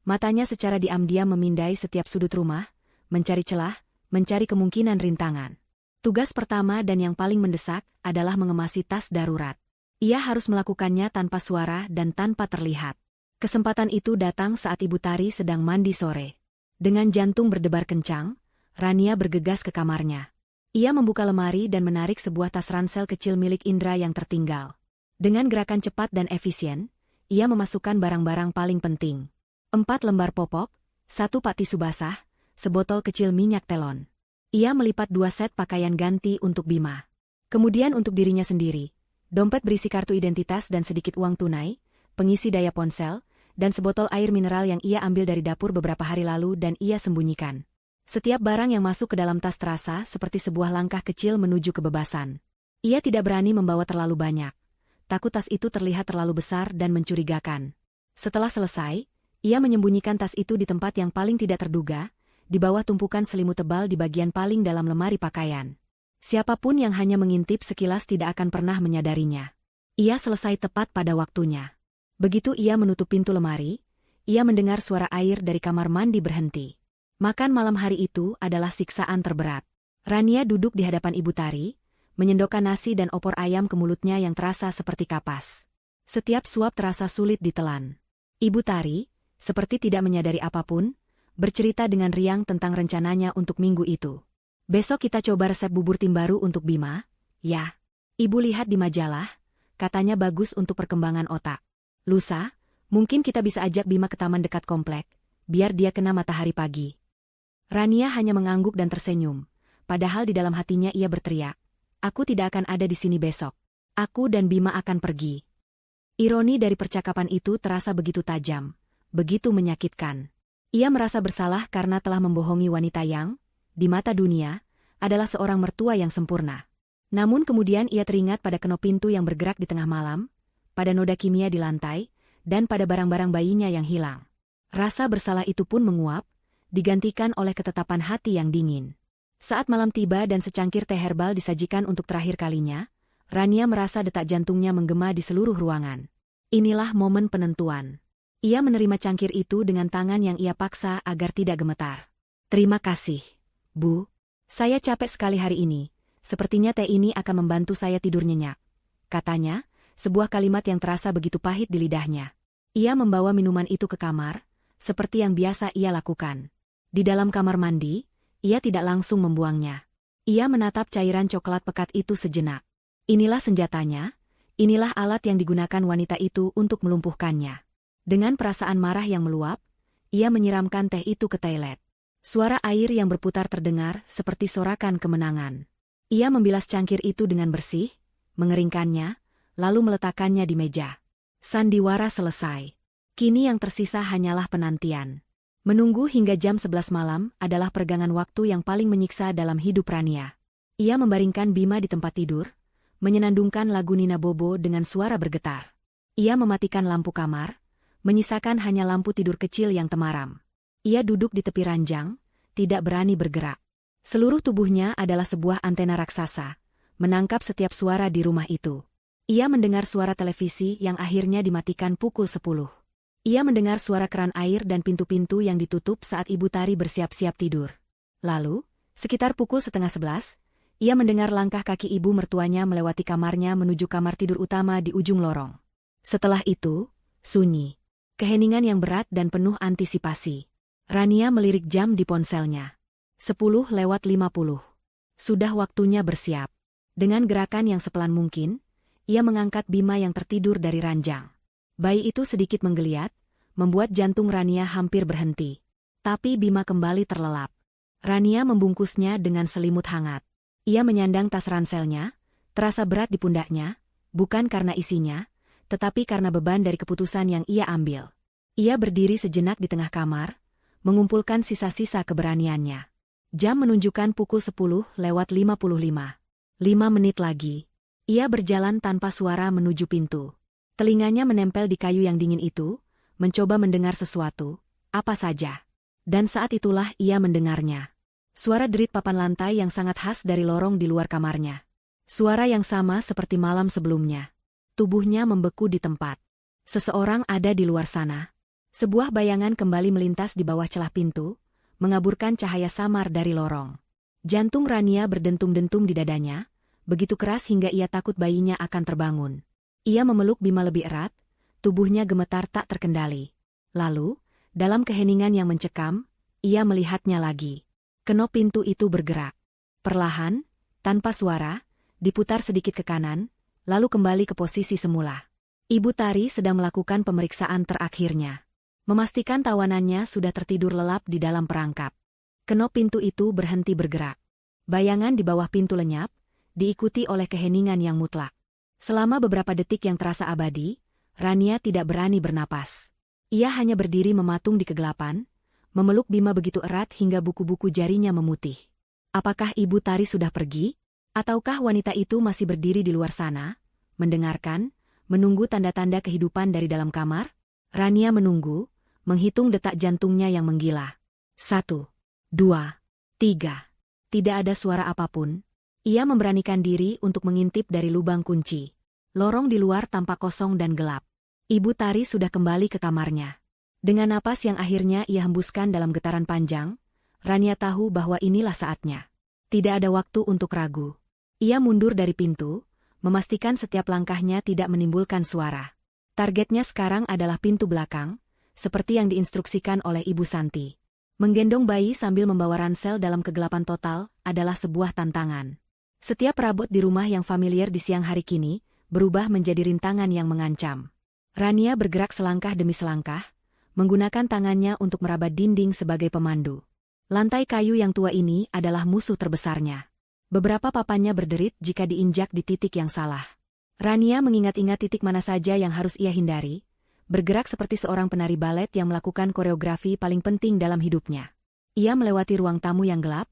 matanya secara diam-diam memindai setiap sudut rumah, mencari celah, mencari kemungkinan rintangan. Tugas pertama dan yang paling mendesak adalah mengemasi tas darurat. Ia harus melakukannya tanpa suara dan tanpa terlihat. Kesempatan itu datang saat Ibu Tari sedang mandi sore. Dengan jantung berdebar kencang, Rania bergegas ke kamarnya. Ia membuka lemari dan menarik sebuah tas ransel kecil milik Indra yang tertinggal. Dengan gerakan cepat dan efisien, ia memasukkan barang-barang paling penting. 4 lembar popok, 1 pak tisu basah, sebotol kecil minyak telon. Ia melipat 2 set pakaian ganti untuk Bima. Kemudian untuk dirinya sendiri, dompet berisi kartu identitas dan sedikit uang tunai, pengisi daya ponsel, dan sebotol air mineral yang ia ambil dari dapur beberapa hari lalu dan ia sembunyikan. Setiap barang yang masuk ke dalam tas terasa seperti sebuah langkah kecil menuju kebebasan. Ia tidak berani membawa terlalu banyak. Takut tas itu terlihat terlalu besar dan mencurigakan. Setelah selesai, ia menyembunyikan tas itu di tempat yang paling tidak terduga, di bawah tumpukan selimut tebal di bagian paling dalam lemari pakaian. Siapapun yang hanya mengintip sekilas tidak akan pernah menyadarinya. Ia selesai tepat pada waktunya. Begitu ia menutup pintu lemari, ia mendengar suara air dari kamar mandi berhenti. Makan malam hari itu adalah siksaan terberat. Rania duduk di hadapan Ibu Tari, menyendokkan nasi dan opor ayam ke mulutnya yang terasa seperti kapas. Setiap suap terasa sulit ditelan. Ibu Tari, seperti tidak menyadari apapun, bercerita dengan riang tentang rencananya untuk minggu itu. Besok kita coba resep bubur tim baru untuk Bima, ya. Ibu lihat di majalah, katanya bagus untuk perkembangan otak. Lusa, mungkin kita bisa ajak Bima ke taman dekat komplek, biar dia kena matahari pagi. Rania hanya mengangguk dan tersenyum, padahal di dalam hatinya ia berteriak, aku tidak akan ada di sini besok. Aku dan Bima akan pergi. Ironi dari percakapan itu terasa begitu tajam, begitu menyakitkan. Ia merasa bersalah karena telah membohongi wanita yang, di mata dunia, adalah seorang mertua yang sempurna. Namun kemudian ia teringat pada kenop pintu yang bergerak di tengah malam, pada noda kimia di lantai, dan pada barang-barang bayinya yang hilang. Rasa bersalah itu pun menguap, digantikan oleh ketetapan hati yang dingin. Saat malam tiba dan secangkir teh herbal disajikan untuk terakhir kalinya, Rania merasa detak jantungnya menggema di seluruh ruangan. Inilah momen penentuan. Ia menerima cangkir itu dengan tangan yang ia paksa agar tidak gemetar. Terima kasih, Bu. Saya capek sekali hari ini. Sepertinya teh ini akan membantu saya tidur nyenyak. Katanya, sebuah kalimat yang terasa begitu pahit di lidahnya. Ia membawa minuman itu ke kamar, seperti yang biasa ia lakukan. Di dalam kamar mandi, ia tidak langsung membuangnya. Ia menatap cairan coklat pekat itu sejenak. Inilah senjatanya, inilah alat yang digunakan wanita itu untuk melumpuhkannya. Dengan perasaan marah yang meluap, ia menyiramkan teh itu ke toilet. Suara air yang berputar terdengar seperti sorakan kemenangan. Ia membilas cangkir itu dengan bersih, mengeringkannya, lalu meletakkannya di meja. Sandiwara selesai. Kini yang tersisa hanyalah penantian. Menunggu hingga jam 11 malam adalah peregangan waktu yang paling menyiksa dalam hidup Rania. Ia membaringkan Bima di tempat tidur, menyenandungkan lagu Nina Bobo dengan suara bergetar. Ia mematikan lampu kamar, menyisakan hanya lampu tidur kecil yang temaram. Ia duduk di tepi ranjang, tidak berani bergerak. Seluruh tubuhnya adalah sebuah antena raksasa, menangkap setiap suara di rumah itu. Ia mendengar suara televisi yang akhirnya dimatikan pukul 10. Ia mendengar suara keran air dan pintu-pintu yang ditutup saat Ibu Tari bersiap-siap tidur. Lalu, sekitar pukul 10:30, ia mendengar langkah kaki ibu mertuanya melewati kamarnya menuju kamar tidur utama di ujung lorong. Setelah itu, sunyi. Keheningan yang berat dan penuh antisipasi. Rania melirik jam di ponselnya. 10:50. Sudah waktunya bersiap. Dengan gerakan yang sepelan mungkin, ia mengangkat Bima yang tertidur dari ranjang. Bayi itu sedikit menggeliat, membuat jantung Rania hampir berhenti. Tapi Bima kembali terlelap. Rania membungkusnya dengan selimut hangat. Ia menyandang tas ranselnya, terasa berat di pundaknya, bukan karena isinya, tetapi karena beban dari keputusan yang ia ambil. Ia berdiri sejenak di tengah kamar, mengumpulkan sisa-sisa keberaniannya. Jam menunjukkan pukul 10:55. 5 menit lagi. Ia berjalan tanpa suara menuju pintu. Telinganya menempel di kayu yang dingin itu, mencoba mendengar sesuatu, apa saja. Dan saat itulah ia mendengarnya. Suara derit papan lantai yang sangat khas dari lorong di luar kamarnya. Suara yang sama seperti malam sebelumnya. Tubuhnya membeku di tempat. Seseorang ada di luar sana. Sebuah bayangan kembali melintas di bawah celah pintu, mengaburkan cahaya samar dari lorong. Jantung Rania berdentum-dentum di dadanya, begitu keras hingga ia takut bayinya akan terbangun. Ia memeluk Bima lebih erat, tubuhnya gemetar tak terkendali. Lalu, dalam keheningan yang mencekam, ia melihatnya lagi. Kenop pintu itu bergerak. Perlahan, tanpa suara, diputar sedikit ke kanan, lalu kembali ke posisi semula. Ibu Tari sedang melakukan pemeriksaan terakhirnya. Memastikan tawanannya sudah tertidur lelap di dalam perangkap. Kenop pintu itu berhenti bergerak. Bayangan di bawah pintu lenyap, diikuti oleh keheningan yang mutlak. Selama beberapa detik yang terasa abadi, Rania tidak berani bernapas. Ia hanya berdiri mematung di kegelapan, memeluk Bima begitu erat hingga buku-buku jarinya memutih. Apakah Ibu Tari sudah pergi? Ataukah wanita itu masih berdiri di luar sana, mendengarkan, menunggu tanda-tanda kehidupan dari dalam kamar? Rania menunggu, menghitung detak jantungnya yang menggila. 1, 2, 3. Tidak ada suara apapun. Ia memberanikan diri untuk mengintip dari lubang kunci. Lorong di luar tampak kosong dan gelap. Ibu Tari sudah kembali ke kamarnya. Dengan napas yang akhirnya ia hembuskan dalam getaran panjang, Rania tahu bahwa inilah saatnya. Tidak ada waktu untuk ragu. Ia mundur dari pintu, memastikan setiap langkahnya tidak menimbulkan suara. Targetnya sekarang adalah pintu belakang, seperti yang diinstruksikan oleh Ibu Santi. Menggendong bayi sambil membawa ransel dalam kegelapan total adalah sebuah tantangan. Setiap perabot di rumah yang familiar di siang hari kini berubah menjadi rintangan yang mengancam. Rania bergerak selangkah demi selangkah, menggunakan tangannya untuk meraba dinding sebagai pemandu. Lantai kayu yang tua ini adalah musuh terbesarnya. Beberapa papannya berderit jika diinjak di titik yang salah. Rania mengingat-ingat titik mana saja yang harus ia hindari, bergerak seperti seorang penari balet yang melakukan koreografi paling penting dalam hidupnya. Ia melewati ruang tamu yang gelap,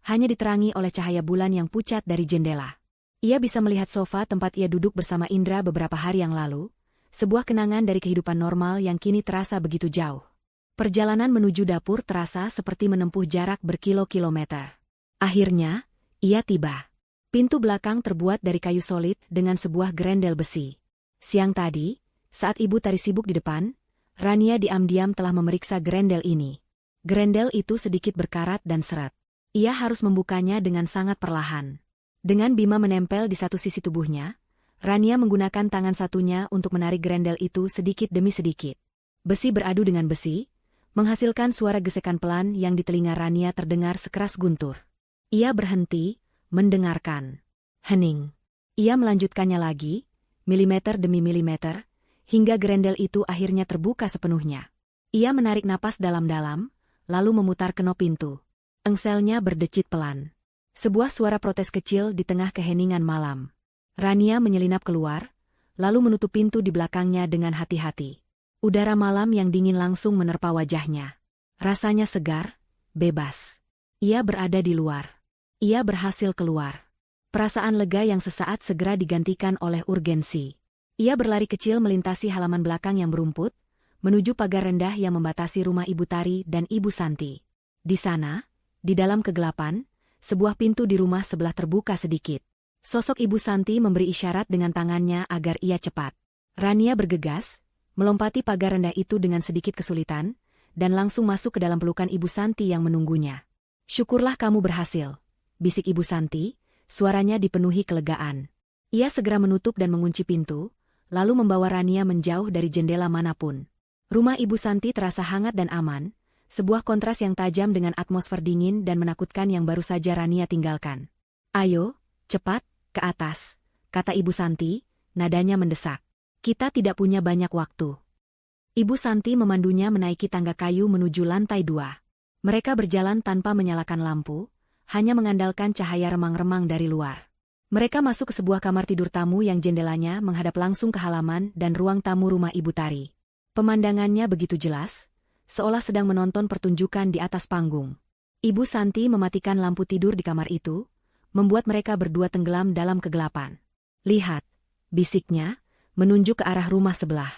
hanya diterangi oleh cahaya bulan yang pucat dari jendela. Ia bisa melihat sofa tempat ia duduk bersama Indra beberapa hari yang lalu, sebuah kenangan dari kehidupan normal yang kini terasa begitu jauh. Perjalanan menuju dapur terasa seperti menempuh jarak berkilo-kilometer. Akhirnya, ia tiba. Pintu belakang terbuat dari kayu solid dengan sebuah grendel besi. Siang tadi, saat Ibu Tari sibuk di depan, Rania diam-diam telah memeriksa grendel ini. Grendel itu sedikit berkarat dan seret. Ia harus membukanya dengan sangat perlahan. Dengan bima menempel di satu sisi tubuhnya, Rania menggunakan tangan satunya untuk menarik grendel itu sedikit demi sedikit. Besi beradu dengan besi, menghasilkan suara gesekan pelan yang di telinga Rania terdengar sekeras guntur. Ia berhenti, mendengarkan. Hening. Ia melanjutkannya lagi, milimeter demi milimeter, hingga grendel itu akhirnya terbuka sepenuhnya. Ia menarik napas dalam-dalam, lalu memutar kenop pintu. Engselnya berdecit pelan. Sebuah suara protes kecil di tengah keheningan malam. Rania menyelinap keluar, lalu menutup pintu di belakangnya dengan hati-hati. Udara malam yang dingin langsung menerpa wajahnya. Rasanya segar, bebas. Ia berada di luar. Ia berhasil keluar. Perasaan lega yang sesaat segera digantikan oleh urgensi. Ia berlari kecil melintasi halaman belakang yang berumput, menuju pagar rendah yang membatasi rumah Ibu Tari dan Ibu Santi. Di sana, di dalam kegelapan, sebuah pintu di rumah sebelah terbuka sedikit. Sosok Ibu Santi memberi isyarat dengan tangannya agar ia cepat. Rania bergegas, melompati pagar rendah itu dengan sedikit kesulitan, dan langsung masuk ke dalam pelukan Ibu Santi yang menunggunya. "Syukurlah kamu berhasil," bisik Ibu Santi, suaranya dipenuhi kelegaan. Ia segera menutup dan mengunci pintu, lalu membawa Rania menjauh dari jendela manapun. Rumah Ibu Santi terasa hangat dan aman, sebuah kontras yang tajam dengan atmosfer dingin dan menakutkan yang baru saja Rania tinggalkan. "Ayo, cepat, ke atas," kata Ibu Santi, nadanya mendesak. "Kita tidak punya banyak waktu." Ibu Santi memandunya menaiki tangga kayu menuju lantai 2. Mereka berjalan tanpa menyalakan lampu, hanya mengandalkan cahaya remang-remang dari luar. Mereka masuk ke sebuah kamar tidur tamu yang jendelanya menghadap langsung ke halaman dan ruang tamu rumah Ibu Tari. Pemandangannya begitu jelas, seolah sedang menonton pertunjukan di atas panggung. Ibu Santi mematikan lampu tidur di kamar itu, membuat mereka berdua tenggelam dalam kegelapan. "Lihat," bisiknya, menunjuk ke arah rumah sebelah.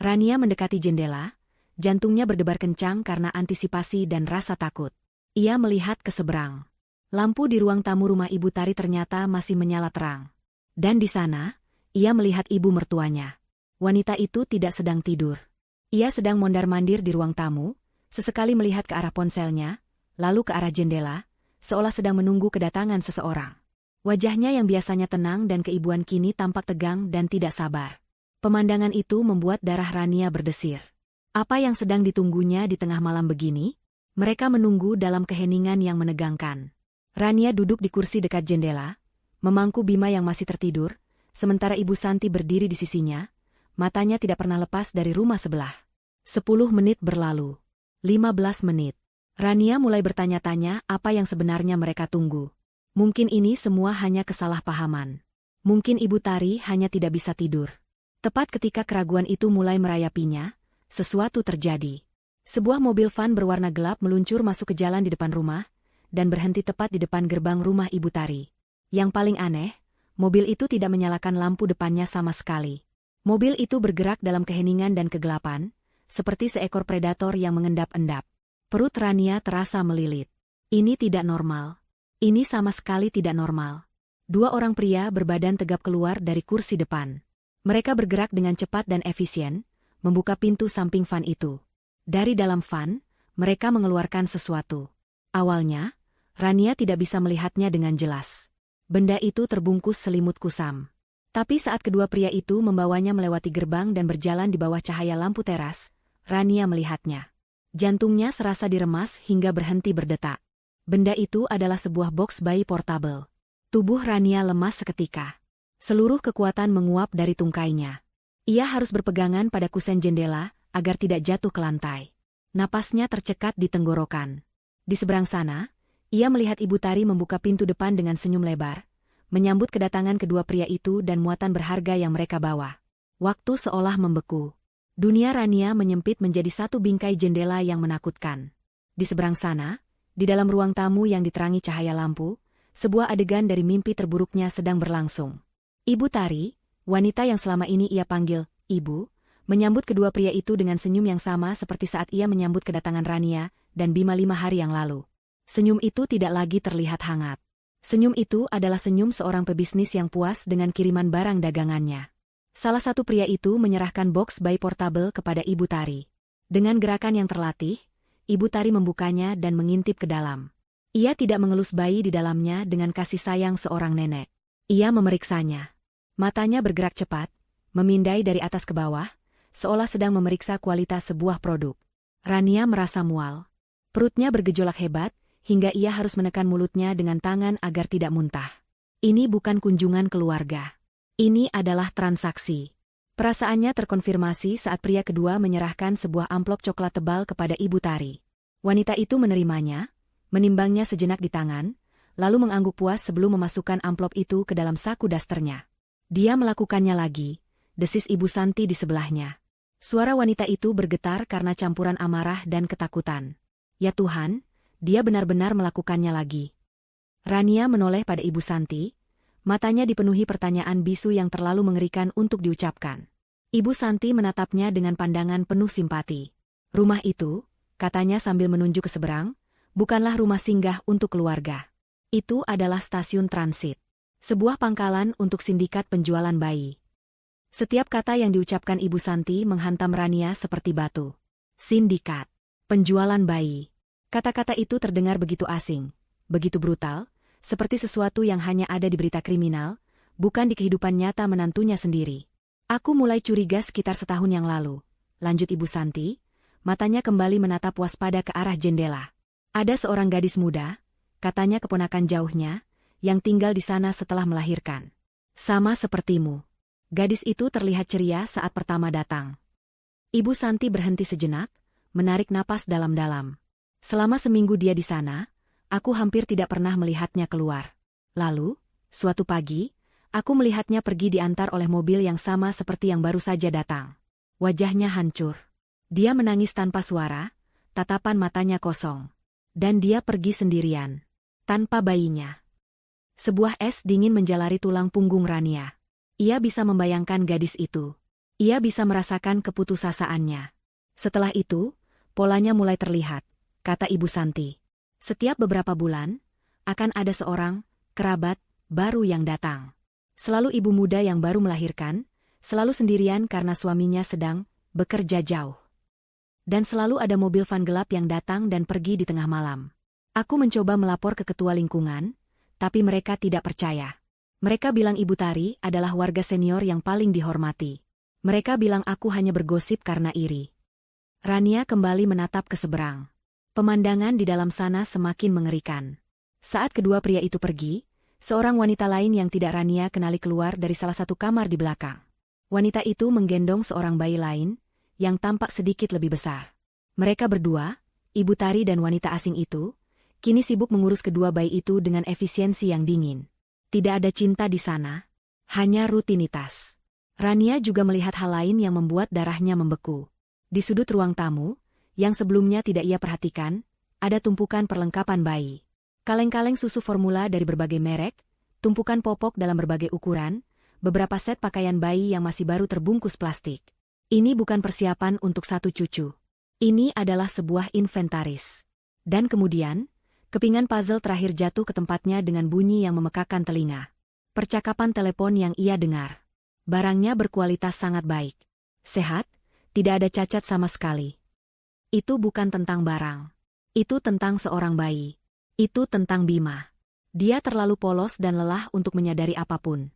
Rania mendekati jendela, jantungnya berdebar kencang karena antisipasi dan rasa takut. Ia melihat ke seberang. Lampu di ruang tamu rumah Ibu Tari ternyata masih menyala terang. Dan di sana, ia melihat ibu mertuanya. Wanita itu tidak sedang tidur. Ia sedang mondar-mandir di ruang tamu, sesekali melihat ke arah ponselnya, lalu ke arah jendela, seolah sedang menunggu kedatangan seseorang. Wajahnya yang biasanya tenang dan keibuan kini tampak tegang dan tidak sabar. Pemandangan itu membuat darah Rania berdesir. Apa yang sedang ditunggunya di tengah malam begini? Mereka menunggu dalam keheningan yang menegangkan. Rania duduk di kursi dekat jendela, memangku Bima yang masih tertidur, sementara Ibu Santi berdiri di sisinya, matanya tidak pernah lepas dari rumah sebelah. 10 menit berlalu. 15 menit. Rania mulai bertanya-tanya apa yang sebenarnya mereka tunggu. Mungkin ini semua hanya kesalahpahaman. Mungkin Ibu Tari hanya tidak bisa tidur. Tepat ketika keraguan itu mulai merayapinya, sesuatu terjadi. Sebuah mobil van berwarna gelap meluncur masuk ke jalan di depan rumah, dan berhenti tepat di depan gerbang rumah Ibu Tari. Yang paling aneh, mobil itu tidak menyalakan lampu depannya sama sekali. Mobil itu bergerak dalam keheningan dan kegelapan, seperti seekor predator yang mengendap-endap. Perut Rania terasa melilit. Ini tidak normal. Ini sama sekali tidak normal. 2 orang pria berbadan tegap keluar dari kursi depan. Mereka bergerak dengan cepat dan efisien, membuka pintu samping van itu. Dari dalam van, mereka mengeluarkan sesuatu. Awalnya, Rania tidak bisa melihatnya dengan jelas. Benda itu terbungkus selimut kusam. Tapi saat kedua pria itu membawanya melewati gerbang dan berjalan di bawah cahaya lampu teras, Rania melihatnya. Jantungnya serasa diremas hingga berhenti berdetak. Benda itu adalah sebuah box bayi portabel. Tubuh Rania lemas seketika. Seluruh kekuatan menguap dari tungkainya. Ia harus berpegangan pada kusen jendela agar tidak jatuh ke lantai. Napasnya tercekat di tenggorokan. Di seberang sana, ia melihat Ibu Tari membuka pintu depan dengan senyum lebar, menyambut kedatangan kedua pria itu dan muatan berharga yang mereka bawa. Waktu seolah membeku. Dunia Rania menyempit menjadi satu bingkai jendela yang menakutkan. Di seberang sana, di dalam ruang tamu yang diterangi cahaya lampu, sebuah adegan dari mimpi terburuknya sedang berlangsung. Ibu Tari, wanita yang selama ini ia panggil Ibu, menyambut kedua pria itu dengan senyum yang sama seperti saat ia menyambut kedatangan Rania dan Bima 5 hari yang lalu. Senyum itu tidak lagi terlihat hangat. Senyum itu adalah senyum seorang pebisnis yang puas dengan kiriman barang dagangannya. Salah satu pria itu menyerahkan box bayi portabel kepada Ibu Tari. Dengan gerakan yang terlatih, Ibu Tari membukanya dan mengintip ke dalam. Ia tidak mengelus bayi di dalamnya dengan kasih sayang seorang nenek. Ia memeriksanya. Matanya bergerak cepat, memindai dari atas ke bawah, seolah sedang memeriksa kualitas sebuah produk. Rania merasa mual. Perutnya bergejolak hebat, hingga ia harus menekan mulutnya dengan tangan agar tidak muntah. Ini bukan kunjungan keluarga. Ini adalah transaksi. Perasaannya terkonfirmasi saat pria kedua menyerahkan sebuah amplop coklat tebal kepada Ibu Tari. Wanita itu menerimanya, menimbangnya sejenak di tangan, lalu mengangguk puas sebelum memasukkan amplop itu ke dalam saku dasternya. Dia melakukannya lagi, desis Ibu Santi di sebelahnya. Suara wanita itu bergetar karena campuran amarah dan ketakutan. Ya Tuhan, dia benar-benar melakukannya lagi. Rania menoleh pada Ibu Santi. Matanya dipenuhi pertanyaan bisu yang terlalu mengerikan untuk diucapkan. Ibu Santi menatapnya dengan pandangan penuh simpati. Rumah itu, katanya sambil menunjuk ke seberang, bukanlah rumah singgah untuk keluarga. Itu adalah stasiun transit. Sebuah pangkalan untuk sindikat penjualan bayi. Setiap kata yang diucapkan Ibu Santi menghantam Rania seperti batu. Sindikat. Penjualan bayi. Kata-kata itu terdengar begitu asing, begitu brutal, seperti sesuatu yang hanya ada di berita kriminal, bukan di kehidupan nyata menantunya sendiri. Aku mulai curiga sekitar setahun yang lalu, lanjut Ibu Santi, matanya kembali menatap waspada ke arah jendela. Ada seorang gadis muda, katanya keponakan jauhnya, yang tinggal di sana setelah melahirkan. Sama sepertimu. Gadis itu terlihat ceria saat pertama datang. Ibu Santi berhenti sejenak, menarik napas dalam-dalam. Selama seminggu dia di sana, aku hampir tidak pernah melihatnya keluar. Lalu, suatu pagi, aku melihatnya pergi diantar oleh mobil yang sama seperti yang baru saja datang. Wajahnya hancur. Dia menangis tanpa suara, tatapan matanya kosong. Dan dia pergi sendirian. Tanpa bayinya. Sebuah es dingin menjalari tulang punggung Rania. Ia bisa membayangkan gadis itu. Ia bisa merasakan keputusasaannya. Setelah itu, polanya mulai terlihat, kata Ibu Santi. Setiap beberapa bulan, akan ada seorang kerabat baru yang datang. Selalu ibu muda yang baru melahirkan, selalu sendirian karena suaminya sedang bekerja jauh. Dan selalu ada mobil van gelap yang datang dan pergi di tengah malam. Aku mencoba melapor ke ketua lingkungan, tapi mereka tidak percaya. Mereka bilang Ibu Tari adalah warga senior yang paling dihormati. Mereka bilang aku hanya bergosip karena iri. Rania kembali menatap ke seberang. Pemandangan di dalam sana semakin mengerikan. Saat kedua pria itu pergi, seorang wanita lain yang tidak Rania kenali keluar dari salah satu kamar di belakang. Wanita itu menggendong seorang bayi lain, yang tampak sedikit lebih besar. Mereka berdua, Ibu Tari dan wanita asing itu, kini sibuk mengurus kedua bayi itu dengan efisiensi yang dingin. Tidak ada cinta di sana, hanya rutinitas. Rania juga melihat hal lain yang membuat darahnya membeku. Di sudut ruang tamu, yang sebelumnya tidak ia perhatikan, ada tumpukan perlengkapan bayi. Kaleng-kaleng susu formula dari berbagai merek, tumpukan popok dalam berbagai ukuran, beberapa set pakaian bayi yang masih baru terbungkus plastik. Ini bukan persiapan untuk satu cucu. Ini adalah sebuah inventaris. Dan kemudian, kepingan puzzle terakhir jatuh ke tempatnya dengan bunyi yang memekakan telinga. Percakapan telepon yang ia dengar. Barangnya berkualitas sangat baik. Sehat, tidak ada cacat sama sekali. Itu bukan tentang barang. Itu tentang seorang bayi. Itu tentang Bima. Dia terlalu polos dan lelah untuk menyadari apapun.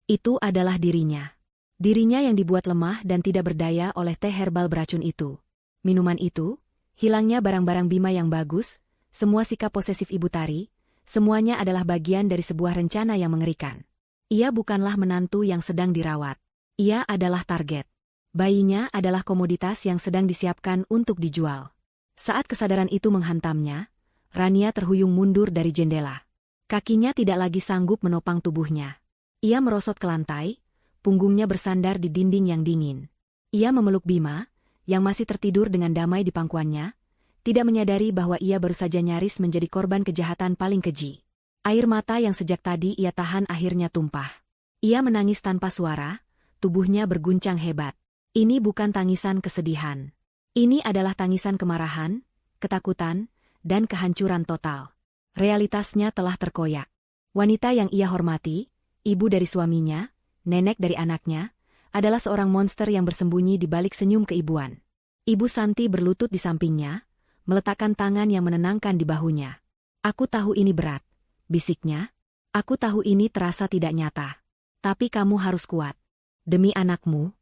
Itu adalah dirinya. Dirinya yang dibuat lemah dan tidak berdaya oleh teh herbal beracun itu. Minuman itu, hilangnya barang-barang Bima yang bagus, semua sikap posesif Ibu Tari, semuanya adalah bagian dari sebuah rencana yang mengerikan. Ia bukanlah menantu yang sedang dirawat. Ia adalah target. Bayinya adalah komoditas yang sedang disiapkan untuk dijual. Saat kesadaran itu menghantamnya, Rania terhuyung mundur dari jendela. Kakinya tidak lagi sanggup menopang tubuhnya. Ia merosot ke lantai, punggungnya bersandar di dinding yang dingin. Ia memeluk Bima, yang masih tertidur dengan damai di pangkuannya, tidak menyadari bahwa ia baru saja nyaris menjadi korban kejahatan paling keji. Air mata yang sejak tadi ia tahan akhirnya tumpah. Ia menangis tanpa suara, tubuhnya berguncang hebat. Ini bukan tangisan kesedihan. Ini adalah tangisan kemarahan, ketakutan, dan kehancuran total. Realitasnya telah terkoyak. Wanita yang ia hormati, ibu dari suaminya, nenek dari anaknya, adalah seorang monster yang bersembunyi di balik senyum keibuan. Ibu Santi berlutut di sampingnya, meletakkan tangan yang menenangkan di bahunya. "Aku tahu ini berat," bisiknya. "Aku tahu ini terasa tidak nyata. Tapi kamu harus kuat. Demi anakmu."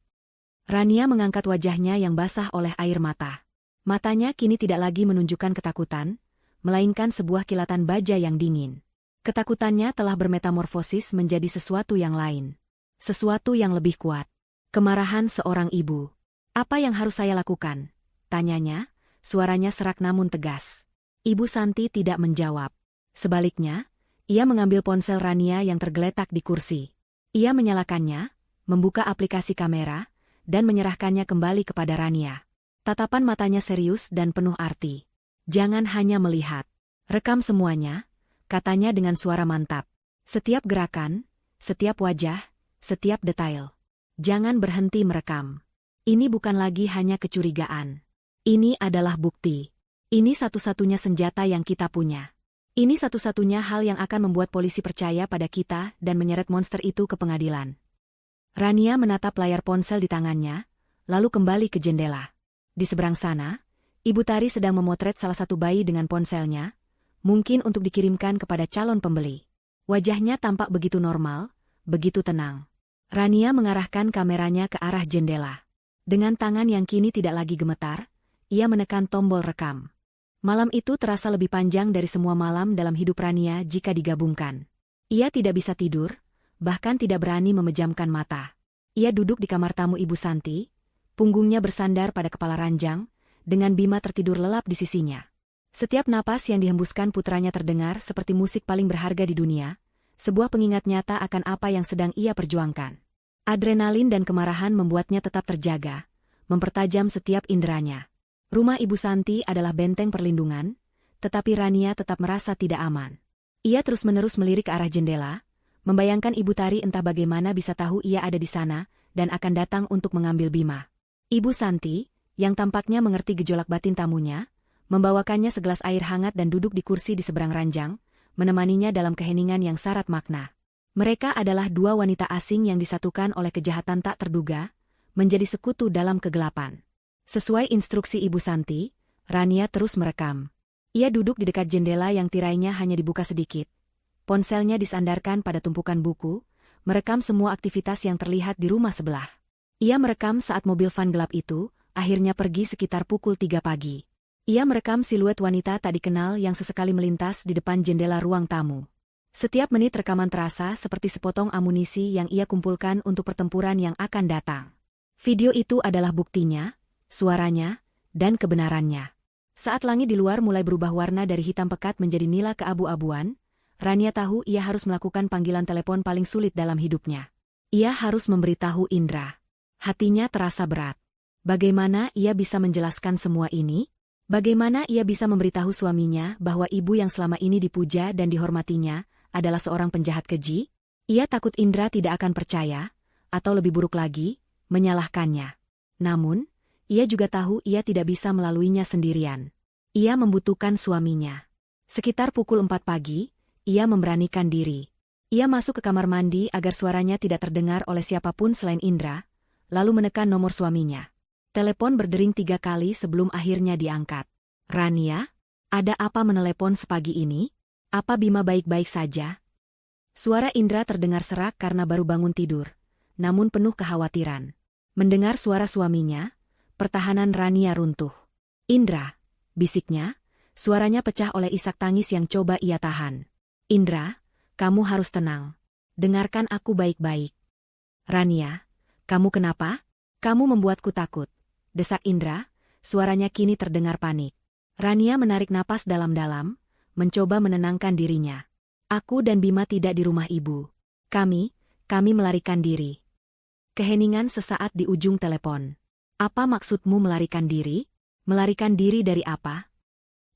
Rania mengangkat wajahnya yang basah oleh air mata. Matanya kini tidak lagi menunjukkan ketakutan, melainkan sebuah kilatan baja yang dingin. Ketakutannya telah bermetamorfosis menjadi sesuatu yang lain. Sesuatu yang lebih kuat. Kemarahan seorang ibu. "Apa yang harus saya lakukan?" tanyanya, suaranya serak namun tegas. Ibu Santi tidak menjawab. Sebaliknya, ia mengambil ponsel Rania yang tergeletak di kursi. Ia menyalakannya, membuka aplikasi kamera, dan menyerahkannya kembali kepada Rania. Tatapan matanya serius dan penuh arti. "Jangan hanya melihat. Rekam semuanya," katanya dengan suara mantap. "Setiap gerakan, setiap wajah, setiap detail. Jangan berhenti merekam. Ini bukan lagi hanya kecurigaan. Ini adalah bukti. Ini satu-satunya senjata yang kita punya. Ini satu-satunya hal yang akan membuat polisi percaya pada kita dan menyeret monster itu ke pengadilan." Rania menatap layar ponsel di tangannya, lalu kembali ke jendela. Di seberang sana, Ibu Tari sedang memotret salah satu bayi dengan ponselnya, mungkin untuk dikirimkan kepada calon pembeli. Wajahnya tampak begitu normal, begitu tenang. Rania mengarahkan kameranya ke arah jendela. Dengan tangan yang kini tidak lagi gemetar, ia menekan tombol rekam. Malam itu terasa lebih panjang dari semua malam dalam hidup Rania jika digabungkan. Ia tidak bisa tidur, bahkan tidak berani memejamkan mata. Ia duduk di kamar tamu Ibu Santi, punggungnya bersandar pada kepala ranjang, dengan Bima tertidur lelap di sisinya. Setiap napas yang dihembuskan putranya terdengar seperti musik paling berharga di dunia, sebuah pengingat nyata akan apa yang sedang ia perjuangkan. Adrenalin dan kemarahan membuatnya tetap terjaga, mempertajam setiap inderanya. Rumah Ibu Santi adalah benteng perlindungan, tetapi Rania tetap merasa tidak aman. Ia terus-menerus melirik ke arah jendela, membayangkan Ibu Tari entah bagaimana bisa tahu ia ada di sana dan akan datang untuk mengambil Bima. Ibu Santi, yang tampaknya mengerti gejolak batin tamunya, membawakannya segelas air hangat dan duduk di kursi di seberang ranjang, menemaninya dalam keheningan yang syarat makna. Mereka adalah dua wanita asing yang disatukan oleh kejahatan tak terduga, menjadi sekutu dalam kegelapan. Sesuai instruksi Ibu Santi, Rania terus merekam. Ia duduk di dekat jendela yang tirainya hanya dibuka sedikit. Ponselnya disandarkan pada tumpukan buku, merekam semua aktivitas yang terlihat di rumah sebelah. Ia merekam saat mobil van gelap itu akhirnya pergi sekitar pukul 3 pagi. Ia merekam siluet wanita tak dikenal yang sesekali melintas di depan jendela ruang tamu. Setiap menit rekaman terasa seperti sepotong amunisi yang ia kumpulkan untuk pertempuran yang akan datang. Video itu adalah buktinya, suaranya, dan kebenarannya. Saat langit di luar mulai berubah warna dari hitam pekat menjadi nila keabu-abuan, Rania tahu ia harus melakukan panggilan telepon paling sulit dalam hidupnya. Ia harus memberitahu Indra. Hatinya terasa berat. Bagaimana ia bisa menjelaskan semua ini? Bagaimana ia bisa memberitahu suaminya bahwa ibu yang selama ini dipuja dan dihormatinya adalah seorang penjahat keji? Ia takut Indra tidak akan percaya, atau lebih buruk lagi, menyalahkannya. Namun, ia juga tahu ia tidak bisa melaluinya sendirian. Ia membutuhkan suaminya. Sekitar pukul 4 pagi, ia memberanikan diri. Ia masuk ke kamar mandi agar suaranya tidak terdengar oleh siapapun selain Indra, lalu menekan nomor suaminya. Telepon berdering 3 kali sebelum akhirnya diangkat. "Rania, ada apa menelepon sepagi ini? Apa Bima baik-baik saja?" Suara Indra terdengar serak karena baru bangun tidur, namun penuh kekhawatiran. Mendengar suara suaminya, pertahanan Rania runtuh. Indra, bisiknya, suaranya pecah oleh isak tangis yang coba ia tahan. Indra, kamu harus tenang. Dengarkan aku baik-baik. Rania, kamu kenapa? Kamu membuatku takut. Desak Indra, suaranya kini terdengar panik. Rania menarik napas dalam-dalam, mencoba menenangkan dirinya. Aku dan Bima tidak di rumah ibu. Kami melarikan diri. Keheningan sesaat di ujung telepon. Apa maksudmu melarikan diri? Melarikan diri dari apa?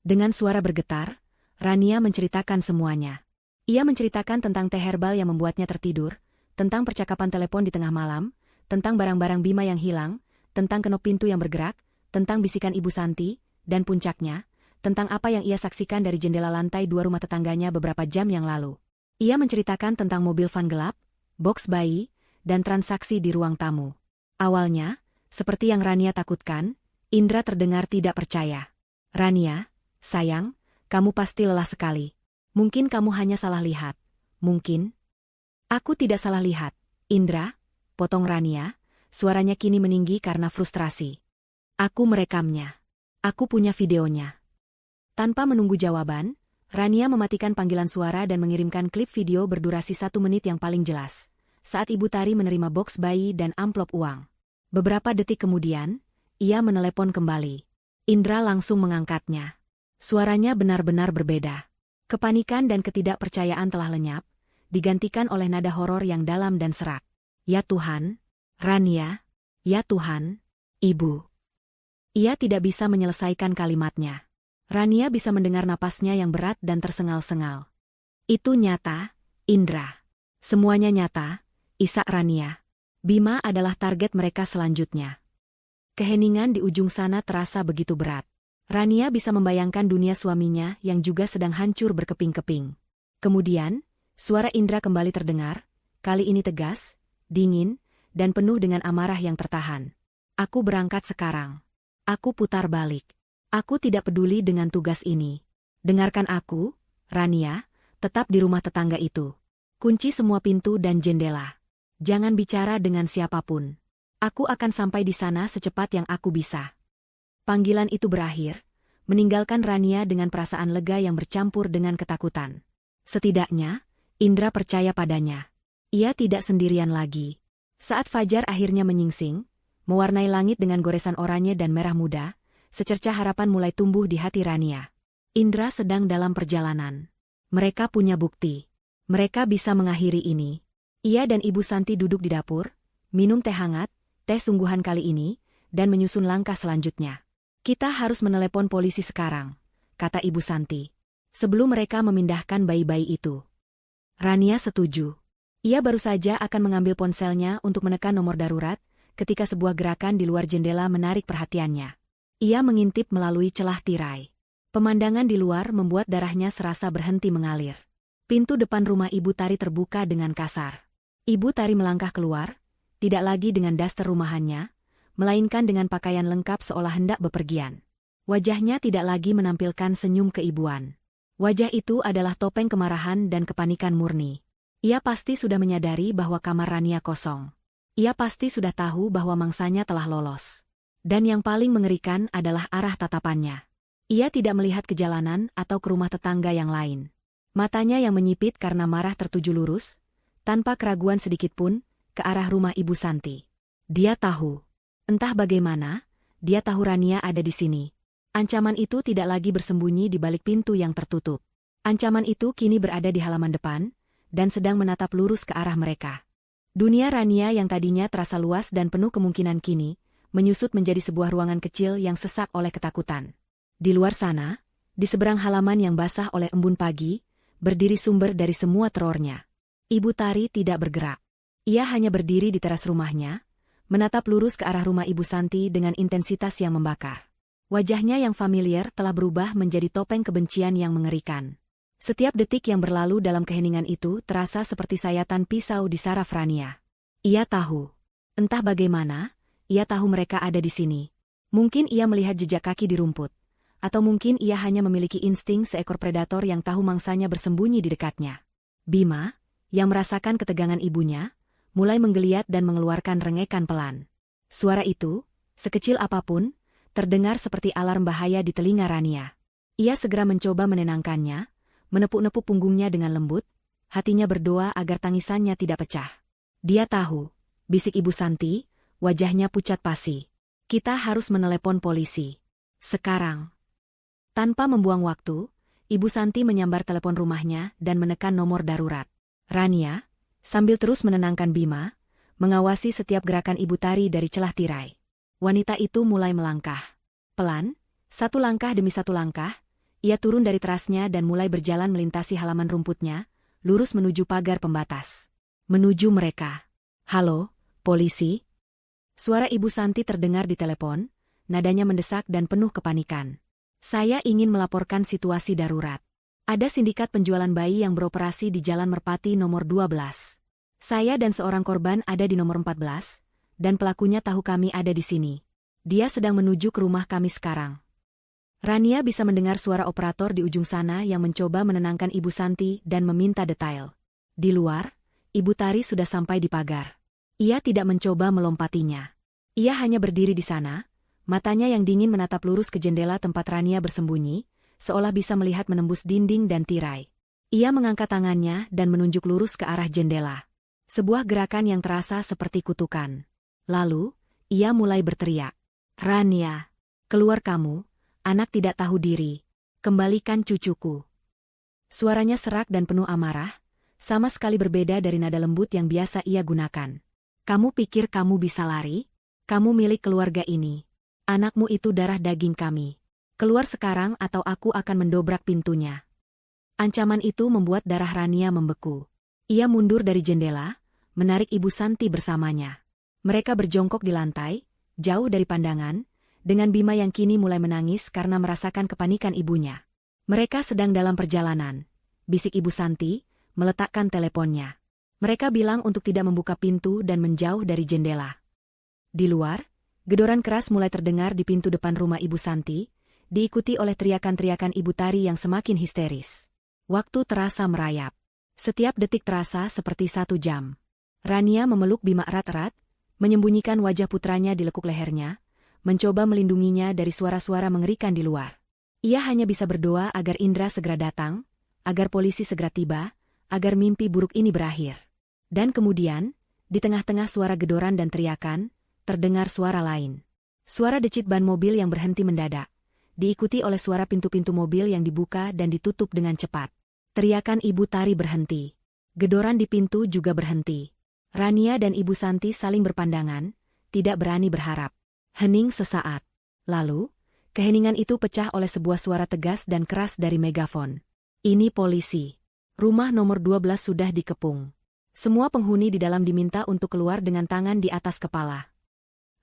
Dengan suara bergetar, Rania menceritakan semuanya. Ia menceritakan tentang teh herbal yang membuatnya tertidur, tentang percakapan telepon di tengah malam, tentang barang-barang Bima yang hilang, tentang kenop pintu yang bergerak, tentang bisikan Ibu Santi, dan puncaknya, tentang apa yang ia saksikan dari jendela lantai 2 rumah tetangganya beberapa jam yang lalu. Ia menceritakan tentang mobil van gelap, boks bayi, dan transaksi di ruang tamu. Awalnya, seperti yang Rania takutkan, Indra terdengar tidak percaya. Rania, sayang, kamu pasti lelah sekali. Mungkin kamu hanya salah lihat. Mungkin. Aku tidak salah lihat. Indra, potong Rania, suaranya kini meninggi karena frustrasi. Aku merekamnya. Aku punya videonya. Tanpa menunggu jawaban, Rania mematikan panggilan suara dan mengirimkan klip video berdurasi 1 menit yang paling jelas. Saat Ibu Tari menerima boks bayi dan amplop uang. Beberapa detik kemudian, ia menelepon kembali. Indra langsung mengangkatnya. Suaranya benar-benar berbeda. Kepanikan dan ketidakpercayaan telah lenyap, digantikan oleh nada horor yang dalam dan serak. Ya Tuhan, Rania, ya Tuhan, Ibu. Ia tidak bisa menyelesaikan kalimatnya. Rania bisa mendengar napasnya yang berat dan tersengal-sengal. Itu nyata, Indra. Semuanya nyata, isak Rania. Bima adalah target mereka selanjutnya. Keheningan di ujung sana terasa begitu berat. Rania bisa membayangkan dunia suaminya yang juga sedang hancur berkeping-keping. Kemudian, suara Indra kembali terdengar, kali ini tegas, dingin, dan penuh dengan amarah yang tertahan. Aku berangkat sekarang. Aku putar balik. Aku tidak peduli dengan tugas ini. Dengarkan aku, Rania, tetap di rumah tetangga itu. Kunci semua pintu dan jendela. Jangan bicara dengan siapapun. Aku akan sampai di sana secepat yang aku bisa. Panggilan itu berakhir, meninggalkan Rania dengan perasaan lega yang bercampur dengan ketakutan. Setidaknya, Indra percaya padanya. Ia tidak sendirian lagi. Saat fajar akhirnya menyingsing, mewarnai langit dengan goresan oranye dan merah muda, secercah harapan mulai tumbuh di hati Rania. Indra sedang dalam perjalanan. Mereka punya bukti. Mereka bisa mengakhiri ini. Ia dan Ibu Santi duduk di dapur, minum teh hangat, teh sungguhan kali ini, dan menyusun langkah selanjutnya. Kita harus menelepon polisi sekarang, kata Ibu Santi. Sebelum mereka memindahkan bayi-bayi itu. Rania setuju. Ia baru saja akan mengambil ponselnya untuk menekan nomor darurat, ketika sebuah gerakan di luar jendela menarik perhatiannya. Ia mengintip melalui celah tirai. Pemandangan di luar membuat darahnya serasa berhenti mengalir. Pintu depan rumah Ibu Tari terbuka dengan kasar. Ibu Tari melangkah keluar, tidak lagi dengan daster rumahannya, melainkan dengan pakaian lengkap seolah hendak bepergian. Wajahnya tidak lagi menampilkan senyum keibuan. Wajah itu adalah topeng kemarahan dan kepanikan murni. Ia pasti sudah menyadari bahwa kamar Rania kosong. Ia pasti sudah tahu bahwa mangsanya telah lolos. Dan yang paling mengerikan adalah arah tatapannya. Ia tidak melihat ke jalanan atau ke rumah tetangga yang lain. Matanya yang menyipit karena marah tertuju lurus, tanpa keraguan sedikitpun, ke arah rumah Ibu Santi. Dia tahu. Entah bagaimana, dia tahu Rania ada di sini. Ancaman itu tidak lagi bersembunyi di balik pintu yang tertutup. Ancaman itu kini berada di halaman depan, dan sedang menatap lurus ke arah mereka. Dunia Rania yang tadinya terasa luas dan penuh kemungkinan kini, menyusut menjadi sebuah ruangan kecil yang sesak oleh ketakutan. Di luar sana, di seberang halaman yang basah oleh embun pagi, berdiri sumber dari semua terornya. Ibu Tari tidak bergerak. Ia hanya berdiri di teras rumahnya, menatap lurus ke arah rumah Ibu Santi dengan intensitas yang membakar. Wajahnya yang familiar telah berubah menjadi topeng kebencian yang mengerikan. Setiap detik yang berlalu dalam keheningan itu terasa seperti sayatan pisau di saraf Rania. Ia tahu. Entah bagaimana, ia tahu mereka ada di sini. Mungkin ia melihat jejak kaki di rumput. Atau mungkin ia hanya memiliki insting seekor predator yang tahu mangsanya bersembunyi di dekatnya. Bima, yang merasakan ketegangan ibunya, mulai menggeliat dan mengeluarkan rengekan pelan. Suara itu, sekecil apapun, terdengar seperti alarm bahaya di telinga Rania. Ia segera mencoba menenangkannya, menepuk-nepuk punggungnya dengan lembut, hatinya berdoa agar tangisannya tidak pecah. Dia tahu, bisik Ibu Santi, wajahnya pucat pasi. Kita harus menelepon polisi. Sekarang. Tanpa membuang waktu, Ibu Santi menyambar telepon rumahnya dan menekan nomor darurat. Rania, sambil terus menenangkan Bima, mengawasi setiap gerakan Ibu Tari dari celah tirai. Wanita itu mulai melangkah. Pelan, satu langkah demi satu langkah, ia turun dari terasnya dan mulai berjalan melintasi halaman rumputnya, lurus menuju pagar pembatas. Menuju mereka. Halo, polisi? Suara Ibu Santi terdengar di telepon, nadanya mendesak dan penuh kepanikan. Saya ingin melaporkan situasi darurat. Ada sindikat penjualan bayi yang beroperasi di Jalan Merpati nomor 12. Saya dan seorang korban ada di nomor 14, dan pelakunya tahu kami ada di sini. Dia sedang menuju ke rumah kami sekarang. Rania bisa mendengar suara operator di ujung sana yang mencoba menenangkan Ibu Santi dan meminta detail. Di luar, Ibu Tari sudah sampai di pagar. Ia tidak mencoba melompatinya. Ia hanya berdiri di sana, matanya yang dingin menatap lurus ke jendela tempat Rania bersembunyi, seolah bisa melihat menembus dinding dan tirai. Ia mengangkat tangannya dan menunjuk lurus ke arah jendela. Sebuah gerakan yang terasa seperti kutukan. Lalu, ia mulai berteriak. Rania, keluar kamu, anak tidak tahu diri. Kembalikan cucuku. Suaranya serak dan penuh amarah, sama sekali berbeda dari nada lembut yang biasa ia gunakan. Kamu pikir kamu bisa lari? Kamu milik keluarga ini. Anakmu itu darah daging kami. Keluar sekarang atau aku akan mendobrak pintunya. Ancaman itu membuat darah Rania membeku. Ia mundur dari jendela, menarik Ibu Santi bersamanya. Mereka berjongkok di lantai, jauh dari pandangan, dengan Bima yang kini mulai menangis karena merasakan kepanikan ibunya. Mereka sedang dalam perjalanan, bisik Ibu Santi, meletakkan teleponnya. Mereka bilang untuk tidak membuka pintu dan menjauh dari jendela. Di luar, gedoran keras mulai terdengar di pintu depan rumah Ibu Santi, diikuti oleh teriakan-teriakan Ibu Tari yang semakin histeris. Waktu terasa merayap. Setiap detik terasa seperti 1 jam. Rania memeluk Bima erat-erat, menyembunyikan wajah putranya di lekuk lehernya, mencoba melindunginya dari suara-suara mengerikan di luar. Ia hanya bisa berdoa agar Indra segera datang, agar polisi segera tiba, agar mimpi buruk ini berakhir. Dan kemudian, di tengah-tengah suara gedoran dan teriakan, terdengar suara lain. Suara decit ban mobil yang berhenti mendadak, diikuti oleh suara pintu-pintu mobil yang dibuka dan ditutup dengan cepat. Teriakan Ibu Tari berhenti. Gedoran di pintu juga berhenti. Rania dan Ibu Santi saling berpandangan, tidak berani berharap. Hening sesaat. Lalu, keheningan itu pecah oleh sebuah suara tegas dan keras dari megafon. Ini polisi. Rumah nomor 12 sudah dikepung. Semua penghuni di dalam diminta untuk keluar dengan tangan di atas kepala.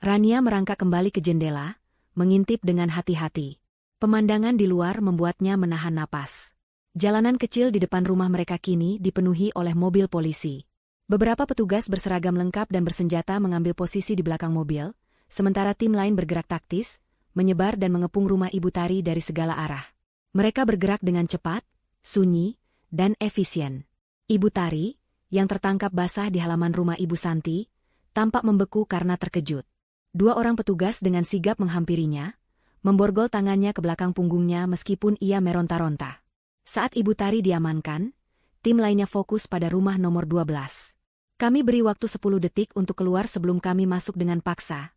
Rania merangkak kembali ke jendela, mengintip dengan hati-hati. Pemandangan di luar membuatnya menahan napas. Jalanan kecil di depan rumah mereka kini dipenuhi oleh mobil polisi. Beberapa petugas berseragam lengkap dan bersenjata mengambil posisi di belakang mobil, sementara tim lain bergerak taktis, menyebar dan mengepung rumah Ibu Tari dari segala arah. Mereka bergerak dengan cepat, sunyi, dan efisien. Ibu Tari, yang tertangkap basah di halaman rumah Ibu Santi, tampak membeku karena terkejut. 2 orang petugas dengan sigap menghampirinya, memborgol tangannya ke belakang punggungnya meskipun ia meronta-ronta. Saat Ibu Tari diamankan, tim lainnya fokus pada rumah nomor 12. Kami beri waktu 10 detik untuk keluar sebelum kami masuk dengan paksa.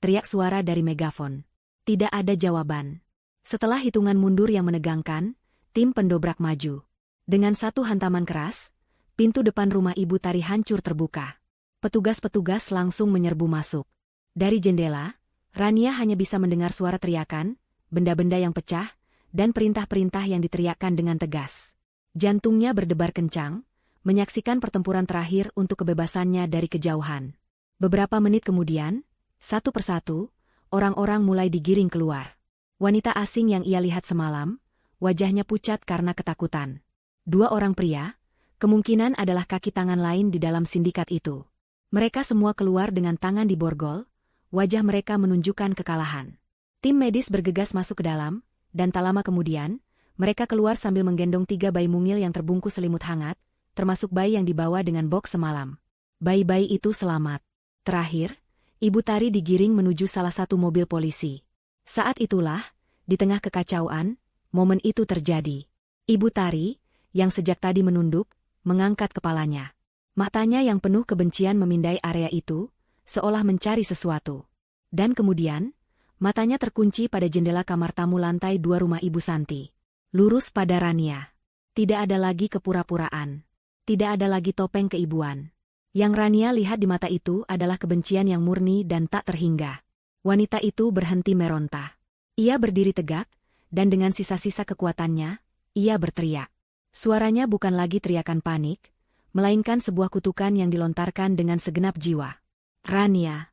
Teriak suara dari megafon. Tidak ada jawaban. Setelah hitungan mundur yang menegangkan, tim pendobrak maju. Dengan satu hantaman keras, pintu depan rumah Ibu Tari hancur terbuka. Petugas-petugas langsung menyerbu masuk. Dari jendela, Rania hanya bisa mendengar suara teriakan, benda-benda yang pecah, dan perintah-perintah yang diteriakkan dengan tegas. Jantungnya berdebar kencang, menyaksikan pertempuran terakhir untuk kebebasannya dari kejauhan. Beberapa menit kemudian, satu persatu, orang-orang mulai digiring keluar. Wanita asing yang ia lihat semalam, wajahnya pucat karena ketakutan. 2 orang pria, kemungkinan adalah kaki tangan lain di dalam sindikat itu. Mereka semua keluar dengan tangan diborgol, wajah mereka menunjukkan kekalahan. Tim medis bergegas masuk ke dalam, dan tak lama kemudian, mereka keluar sambil menggendong 3 bayi mungil yang terbungkus selimut hangat, termasuk bayi yang dibawa dengan box semalam. Bayi-bayi itu selamat. Terakhir, Ibu Tari digiring menuju salah satu mobil polisi. Saat itulah, di tengah kekacauan, momen itu terjadi. Ibu Tari, yang sejak tadi menunduk, mengangkat kepalanya. Matanya yang penuh kebencian memindai area itu, seolah mencari sesuatu. Dan kemudian, matanya terkunci pada jendela kamar tamu lantai 2 rumah Ibu Santi. Lurus pada Rania. Tidak ada lagi kepura-puraan. Tidak ada lagi topeng keibuan. Yang Rania lihat di mata itu adalah kebencian yang murni dan tak terhingga. Wanita itu berhenti meronta. Ia berdiri tegak, dan dengan sisa-sisa kekuatannya, ia berteriak. Suaranya bukan lagi teriakan panik, melainkan sebuah kutukan yang dilontarkan dengan segenap jiwa. Rania.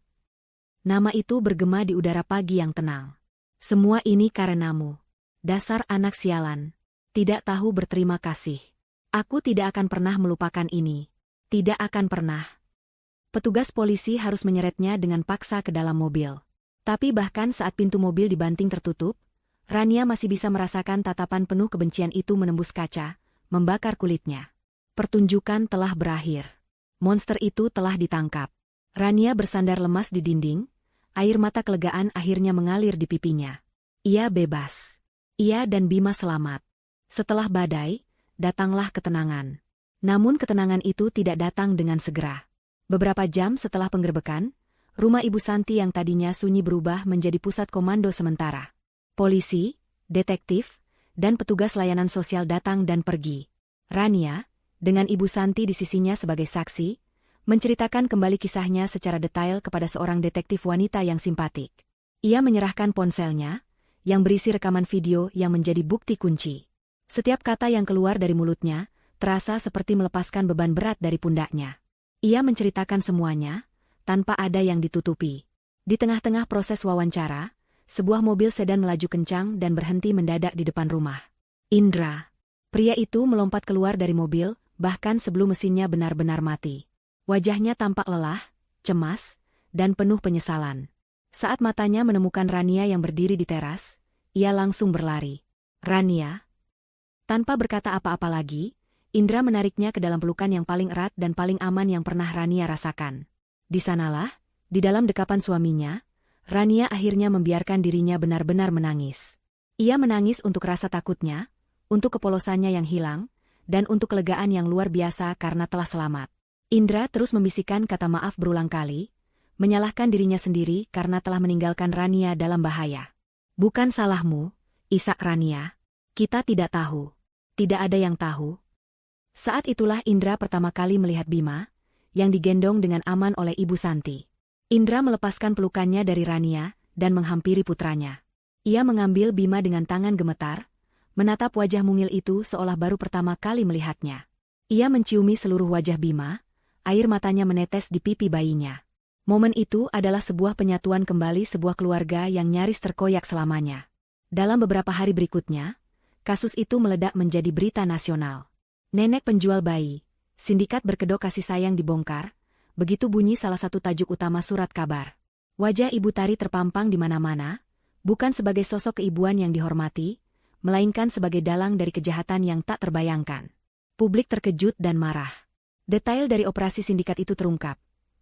Nama itu bergema di udara pagi yang tenang. Semua ini karenamu. Dasar anak sialan. Tidak tahu berterima kasih. Aku tidak akan pernah melupakan ini. Tidak akan pernah. Petugas polisi harus menyeretnya dengan paksa ke dalam mobil. Tapi bahkan saat pintu mobil dibanting tertutup, Rania masih bisa merasakan tatapan penuh kebencian itu menembus kaca, membakar kulitnya. Pertunjukan telah berakhir. Monster itu telah ditangkap. Rania bersandar lemas di dinding, air mata kelegaan akhirnya mengalir di pipinya. Ia bebas. Ia dan Bima selamat. Setelah badai, datanglah ketenangan. Namun ketenangan itu tidak datang dengan segera. Beberapa jam setelah penggerbekan, rumah Ibu Santi yang tadinya sunyi berubah menjadi pusat komando sementara. Polisi, detektif, dan petugas layanan sosial datang dan pergi. Rania, dengan Ibu Santi di sisinya sebagai saksi, menceritakan kembali kisahnya secara detail kepada seorang detektif wanita yang simpatik. Ia menyerahkan ponselnya, yang berisi rekaman video yang menjadi bukti kunci. Setiap kata yang keluar dari mulutnya, terasa seperti melepaskan beban berat dari pundaknya. Ia menceritakan semuanya, tanpa ada yang ditutupi. Di tengah-tengah proses wawancara, sebuah mobil sedan melaju kencang dan berhenti mendadak di depan rumah. Indra. Pria itu melompat keluar dari mobil, bahkan sebelum mesinnya benar-benar mati. Wajahnya tampak lelah, cemas, dan penuh penyesalan. Saat matanya menemukan Rania yang berdiri di teras, ia langsung berlari. Rania. Tanpa berkata apa-apa lagi, Indra menariknya ke dalam pelukan yang paling erat dan paling aman yang pernah Rania rasakan. Di sanalah, di dalam dekapan suaminya, Rania akhirnya membiarkan dirinya benar-benar menangis. Ia menangis untuk rasa takutnya, untuk kepolosannya yang hilang, dan untuk kelegaan yang luar biasa karena telah selamat. Indra terus membisikkan kata maaf berulang kali, menyalahkan dirinya sendiri karena telah meninggalkan Rania dalam bahaya. Bukan salahmu, Isak Rania. Kita tidak tahu. Tidak ada yang tahu. Saat itulah Indra pertama kali melihat Bima, yang digendong dengan aman oleh Ibu Santi. Indra melepaskan pelukannya dari Rania, dan menghampiri putranya. Ia mengambil Bima dengan tangan gemetar, menatap wajah mungil itu seolah baru pertama kali melihatnya. Ia menciumi seluruh wajah Bima, air matanya menetes di pipi bayinya. Momen itu adalah sebuah penyatuan kembali sebuah keluarga yang nyaris terkoyak selamanya. Dalam beberapa hari berikutnya, kasus itu meledak menjadi berita nasional. Nenek penjual bayi, sindikat berkedok kasih sayang dibongkar, begitu bunyi salah satu tajuk utama surat kabar. Wajah Ibu Tari terpampang di mana-mana, bukan sebagai sosok keibuan yang dihormati, melainkan sebagai dalang dari kejahatan yang tak terbayangkan. Publik terkejut dan marah. Detail dari operasi sindikat itu terungkap.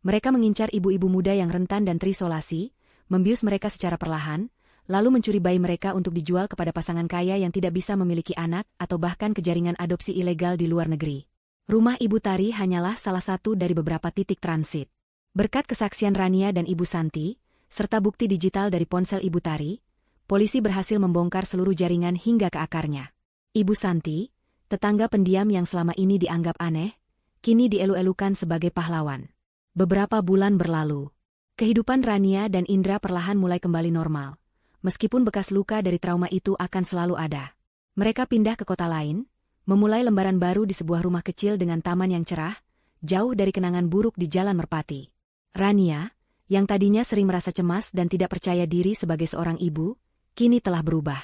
Mereka mengincar ibu-ibu muda yang rentan dan terisolasi, membius mereka secara perlahan, lalu mencuri bayi mereka untuk dijual kepada pasangan kaya yang tidak bisa memiliki anak atau bahkan ke jaringan adopsi ilegal di luar negeri. Rumah Ibu Tari hanyalah salah satu dari beberapa titik transit. Berkat kesaksian Rania dan Ibu Santi, serta bukti digital dari ponsel Ibu Tari, polisi berhasil membongkar seluruh jaringan hingga ke akarnya. Ibu Santi, tetangga pendiam yang selama ini dianggap aneh, kini dielu-elukan sebagai pahlawan. Beberapa bulan berlalu. Kehidupan Rania dan Indra perlahan mulai kembali normal. Meskipun bekas luka dari trauma itu akan selalu ada. Mereka pindah ke kota lain, memulai lembaran baru di sebuah rumah kecil dengan taman yang cerah, jauh dari kenangan buruk di Jalan Merpati. Rania, yang tadinya sering merasa cemas dan tidak percaya diri sebagai seorang ibu, kini telah berubah.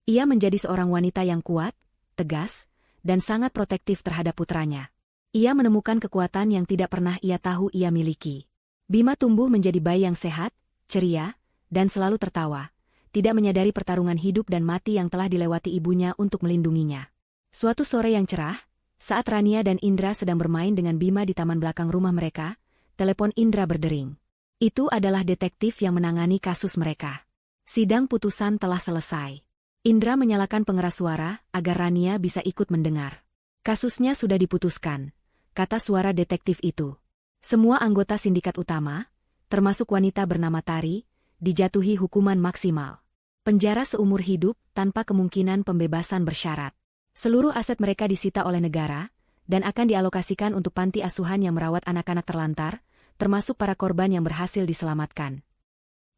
Ia menjadi seorang wanita yang kuat, tegas, dan sangat protektif terhadap putranya. Ia menemukan kekuatan yang tidak pernah ia tahu ia miliki. Bima tumbuh menjadi bayi yang sehat, ceria, dan selalu tertawa, tidak menyadari pertarungan hidup dan mati yang telah dilewati ibunya untuk melindunginya. Suatu sore yang cerah, Saat Rania dan Indra sedang bermain dengan Bima di taman belakang rumah mereka, telepon Indra berdering. Itu adalah detektif yang menangani kasus mereka. Sidang putusan telah selesai. Indra menyalakan pengeras suara agar Rania bisa ikut mendengar. Kasusnya sudah diputuskan, kata suara detektif itu. Semua anggota sindikat utama, termasuk wanita bernama Tari, dijatuhi hukuman maksimal. Penjara seumur hidup tanpa kemungkinan pembebasan bersyarat. Seluruh aset mereka disita oleh negara, dan akan dialokasikan untuk panti asuhan yang merawat anak-anak terlantar, termasuk para korban yang berhasil diselamatkan.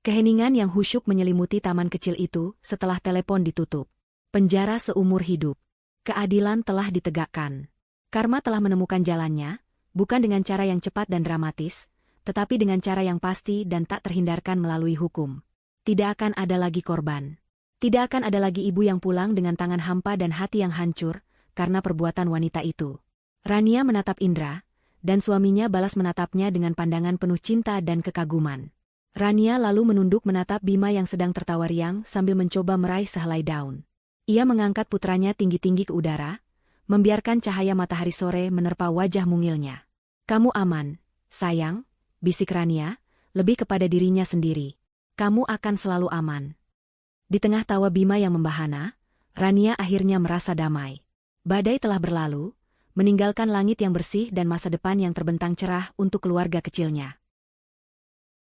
Keheningan yang khusyuk menyelimuti taman kecil itu setelah telepon ditutup. Penjara seumur hidup. Keadilan telah ditegakkan. Karma telah menemukan jalannya, bukan dengan cara yang cepat dan dramatis, tetapi dengan cara yang pasti dan tak terhindarkan melalui hukum. Tidak akan ada lagi korban. Tidak akan ada lagi ibu yang pulang dengan tangan hampa dan hati yang hancur karena perbuatan wanita itu. Rania menatap Indra, dan suaminya balas menatapnya dengan pandangan penuh cinta dan kekaguman. Rania lalu menunduk menatap Bima yang sedang tertawa riang sambil mencoba meraih sehelai daun. Ia mengangkat putranya tinggi-tinggi ke udara, membiarkan cahaya matahari sore menerpa wajah mungilnya. "Kamu aman, sayang," bisik Rania, lebih kepada dirinya sendiri. "Kamu akan selalu aman." Di tengah tawa Bima yang membahana, Rania akhirnya merasa damai. Badai telah berlalu, meninggalkan langit yang bersih dan masa depan yang terbentang cerah untuk keluarga kecilnya.